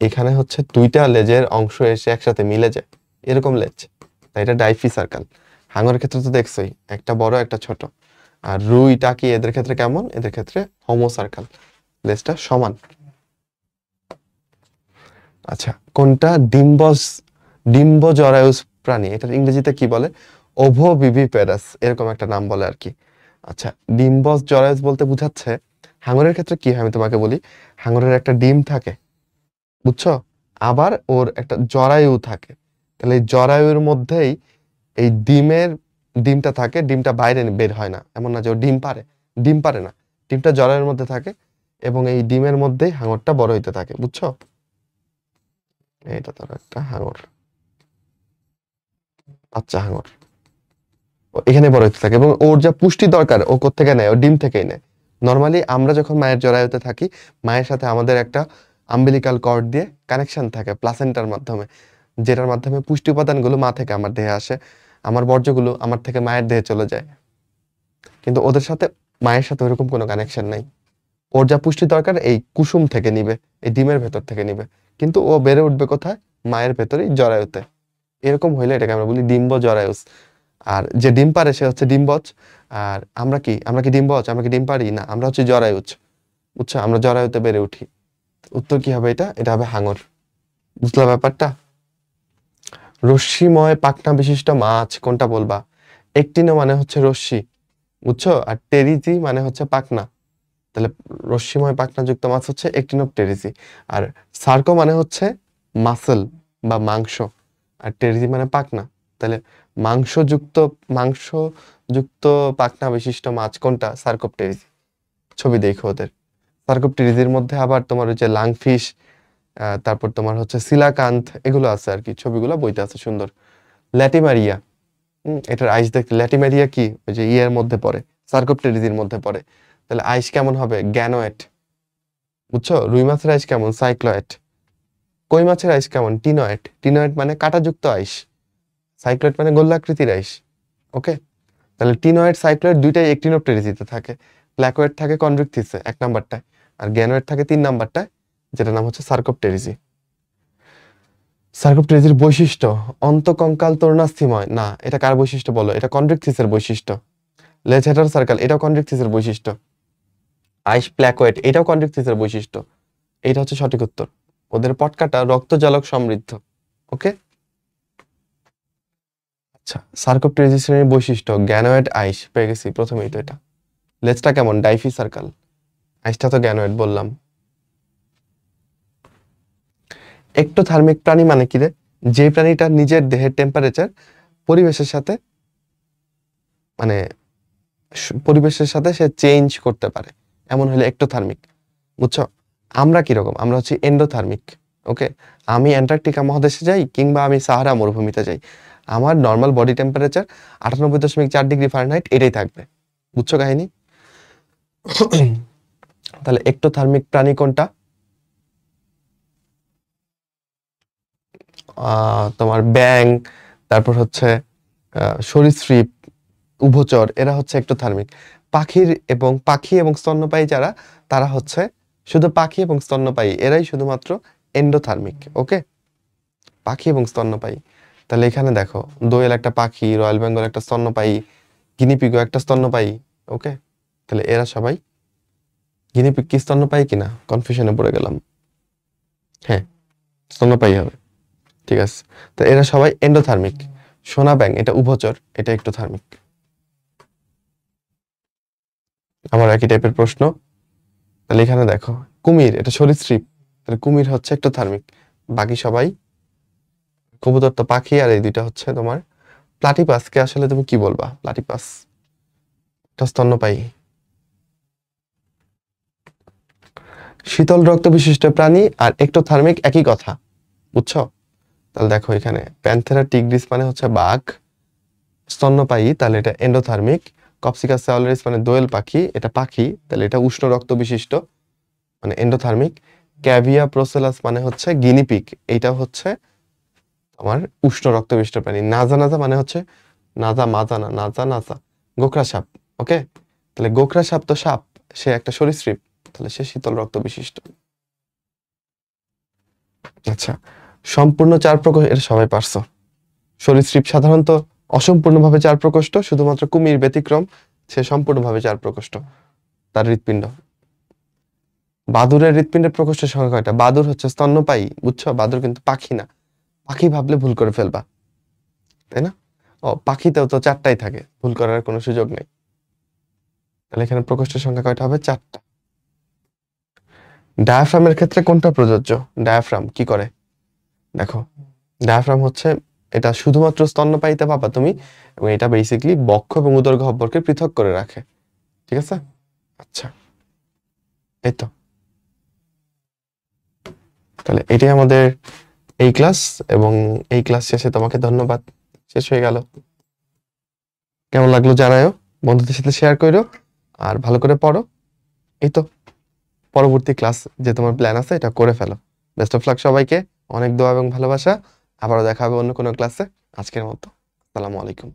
এখানে হচ্ছে দুইটা লেজের অংশ এসে একসাথে মিলে যায়, এরকম লেজ, তাই এটা ডাইফি সার্কাল। হাঙরের ক্ষেত্রে তো দেখছোই, একটা বড় একটা ছোট। আর রুই, টাকি এদের ক্ষেত্রে কেমন? এদের ক্ষেত্রে হোমো সার্কাল, লেজটা সমান। আচ্ছা, কোনটা ডিম্ব জরায়ুস প্রাণী? এটার ইংরেজিতে কি বলে? ওভোভিভিপেরাস, এরকম একটা নাম বলে আর কি। আচ্ছা, ডিম্বস জরায়ুস বলতে বুঝাচ্ছে হাঙরের ক্ষেত্রে কি হয় আমি তোমাকে বলি। হাঙরের একটা ডিম থাকে, বুঝছো? আবার ওর একটা জরায়ু থাকে। তাহলে এই জরায়ুর মধ্যেই এই ডিমটা থাকে, ডিমটা বাইরে বের হয় না, এমন না যে ও ডিম পারে না, ডিমটা জরায়ুর মধ্যে থাকে এবং এই ডিমের মধ্যেই হাঙরটা বড় হইতে থাকে, বুঝছো? এটা তো একটা হাঙর, বাচ্চা হাঙর, ও এখানে বড় হইতে থাকে এবং ওর যা পুষ্টি দরকার ও কোত্থেকে নেয়? ও ডিম থেকেই নেয়। নর্মালি আমরা যখন মায়ের জরায়ুতে থাকি, মায়ের সাথে আমাদের একটা আম্বিলিকাল কর্ড দিয়ে কানেকশন থাকে প্লাসেন্টার মাধ্যমে, যেটার মাধ্যমে পুষ্টি উপাদানগুলো মা থেকে আমার দেহে আসে, আমার বর্জ্যগুলো আমার থেকে মায়ের দেহে চলে যায়। কিন্তু ওদের সাথে, মায়ের সাথে ওরকম কোনো কানেকশন নাই। ওর যা পুষ্টি দরকার এই কুসুম থেকে নিবে, এই ডিমের ভেতর থেকে নিবে, কিন্তু ও বেড়ে উঠবে কোথায়? মায়ের ভেতরেই, জরায়ুতে। এরকম হইলে এটাকে আমরা বলি ডিম্ব জরায়ুস। আর যে ডিম পারে সে হচ্ছে ডিম্বজ। আর আমরা কি ডিম্বজ? আমরা কি ডিম পারি না, আমরা হচ্ছে জরায়ুজ, বুঝছো? আমরা জরায়ুতে বেড়ে উঠি। উত্তর কি হবে? এটা হবে হাঙর। বুঝলা ব্যাপারটা? রশ্মিময় পাখনা বিশিষ্ট মাছ কোনটা বলবা? একটিনো মানে হচ্ছে রশ্মি, বুঝছো? আর টেরিজি মানে হচ্ছে পাখনা। তাহলে রশ্মিময় পাখনাযুক্ত মাছ হচ্ছে একটিনোপটেরিজি। আর সার্কো মানে হচ্ছে মাসল বা মাংস, আর টেরিজি মানে পাখনা। তাহলে মাংসযুক্ত মাংসযুক্ত পাখনা বিশিষ্ট মাছ কোনটা? সার্কোপটেরিজি। ছবি দেখো ওদের। সার্কোপটেরিজির মধ্যে আবার তোমার ওই যে লাংফিশ, তারপর তোমার হচ্ছে সিলাকান্থ, এগুলো আছে আর কি, ছবিগুলো বইতে আছে সুন্দর। ল্যাটিমারিয়া, এটার আইস দেখতে, ল্যাটিমারিয়া কি ওই যে ইয়ের মধ্যে পড়ে, সার্কোপটেরিজির মধ্যে পড়ে। তাহলে আইস কেমন হবে? গ্যানোয়েট, বুঝছো? রুই মাছের আইস কেমন? সাইক্লয়েড। কই মাছের আইস কেমন? টিনয়েড। টিনয়েড মানে কাঁটাযুক্ত আইস, সাইক্লয়েড মানে গোলাকৃতির আইস। ওকে, তাহলে টিনয়েড সাইক্লয়েড দুইটাই একটিনোপটেরিজিতে থাকে। প্ল্যাকোয়েড থাকে কনড্রিকথিসে 1 নাম্বারটায়, আর গ্যানোয়েড থাকে 3 নাম্বারটায়, যেটার নাম হচ্ছে সার্কোপটেরিজি। সার্কোপটেরিজির বৈশিষ্ট্য, অন্তকঙ্কাল তরুণাস্থিময় না, এটা কার বৈশিষ্ট্য বলো? এটা কনড্রিকথিসের বৈশিষ্ট্য। লেজ হেটার সার্কেল, এটাও কনড্রিকথিসের বৈশিষ্ট্য। আইস প্ল্যাকোয়েড, এটাও কনড্রিকথিসের বৈশিষ্ট্য। এটা হচ্ছে সঠিক উত্তর। ওদের পটকাটা রক্তজালক সমৃদ্ধ। ওকে, আচ্ছা, সার্কোপটেরিজি শ্রেণীর বৈশিষ্ট্য, গ্যানোয়েড আইস পেয়ে গেছি প্রথমেই তো এটা। লেজটা কেমন? DYFI circle. আইসটা তো গ্যানোয়েড বললাম। একটোথার্মিক প্রাণী মানে কি রে? যে প্রাণীটা নিজের দেহের টেম্পারেচার পরিবেশের সাথে, মানে পরিবেশের সাথে সে চেঞ্জ করতে পারে, এমন হলে একটোথার্মিক, বুঝছো? আমরা কিরকম? আমরা হচ্ছে এন্ডোথার্মিক। ওকে, আমি অ্যান্টার্কটিকা মহাদেশে যাই কিংবা আমি সাহারা মরুভূমিতে যাই, আমার normal body temperature 98.4 degree Fahrenheit, এটাই থাকবে, বুঝছো কাহিনী? তাহলে একটোথার্মিক প্রাণী কোনটা? তোমার ব্যাং, তারপর হচ্ছে সরীসৃপ, উভচর, এরা হচ্ছে একটোথার্মিক। পাখি এবং স্তন্যপায়ী যারা, তারা হচ্ছে শুধু পাখি এবং স্তন্যপায়ী, এরাই শুধুমাত্র এন্ডোথার্মিক। ওকে, পাখি এবং স্তন্যপায়ী। তাহলে এখানে দেখো, দোয়েল একটা পাখি, রয়্যাল বেঙ্গল একটা স্তন্যপায়ী, গিনিপিগও একটা স্তন্যপায়ী। ওকে, তাহলে এরা সবাই, গিনিপিগ কি স্তন্যপায়ী কিনা কনফিউশনে পড়ে গেলাম। হ্যাঁ, স্তন্যপায়ী হবে। ঠিক আছে, তো এরা সবাই এন্ডোথার্মিক। সোনা ব্যাং এটা উভচর, এটা একটোথার্মিক। আবার একই টাইপের প্রশ্ন। তাহলে এখানে দেখো কুমির এটা সরীসৃপ, তাহলে কুমির হচ্ছে এক্টোথার্মিক, বাকি সবাই কবুতর তো পাখি, আর এই দুইটা হচ্ছে তোমার প্লাটিপাসকে আসলে তুমি কি বলবা? প্লাটিপাস এটা স্তন্যপায়ী। শীতল রক্ত বিশিষ্ট প্রাণী আর এক্টোথার্মিক একই কথা, বুঝছো? তাহলে দেখো এখানে প্যান্থেরা টিগ্রিস মানে হচ্ছে বাঘ, স্তন্যপায়ী তাহলে এটা এন্ডোথার্মিক, কপসিকাস স্যাওলারিস মানে দোয়েল পাখি, এটা পাখি তাহলে এটা উষ্ণ রক্ত বিশিষ্ট মানে এন্ডোথার্মিক, ক্যাভিয়া প্রোসেলাস মানে হচ্ছে গিনিপিগ, এইটা হচ্ছে আমার উষ্ণ রক্ত বিশিষ্ট প্রাণী। নাজা নাজা মানে হচ্ছে নাজা মাজা না, নাজা নাজা গোখরা সাপ। ওকে, তাহলে গোখরা সাপ তো সাপ, সে একটা সরীসৃপ, তাহলে সে শীতল রক্ত বিশিষ্ট। আচ্ছা, সম্পূর্ণ চার প্রকোষ্ঠ এটা সবাই পারছো। সরীসৃপ সাধারণত অসম্পূর্ণভাবে চার প্রকোষ্ঠ, শুধুমাত্র কুমির ব্যতিক্রম, সে সম্পূর্ণভাবে চার প্রকোষ্ঠ তার হৃৎপিণ্ড। বাদুড়ের হৃৎপিণ্ডের প্রকোষ্ঠের সংখ্যা কয়টা? বাদুড় হচ্ছে স্তন্যপায়ী, বুঝছো? বাদুড় কিন্তু পাখি না, পাখি ভাবলে ভুল করে ফেলবা, তাই না? ও পাখিতেও তো চারটাই থাকে, ভুল করার কোনো সুযোগ নেই। তাহলে এখানে প্রকোষ্ঠের সংখ্যা কয়টা হবে? চারটা। ডায়াফ্রামের ক্ষেত্রে কোনটা প্রযোজ্য? ডায়াফ্রাম কি করে দেখো, ডায়াফ্রাম হচ্ছে এটা শুধুমাত্র স্তন্যপায়ীতে পাবা তুমি, এবং এটা বেসিক্যালি বক্ষ এবং উদর গহ্বরকে পৃথক করে রাখে, ঠিক আছে? আচ্ছা, এই তো, তাহলে এটাই আমাদের এই ক্লাস, এবং এই ক্লাস শেষে তোমাকে ধন্যবাদ। শেষ হয়ে গেল। কেমন লাগলো জানাও, বন্ধুদের সাথে শেয়ার করো, আর ভালো করে পড়ো। এই তো, পরবর্তী ক্লাস যে তোমার প্ল্যান আছে এটা করে ফেলো। বেস্ট অফ লাক সবাইকে, অনেক দোয়া এবং ভালোবাসা। আবারও দেখা হবে অন্য কোনো ক্লাসে। আজকের মতো আসসালামু আলাইকুম।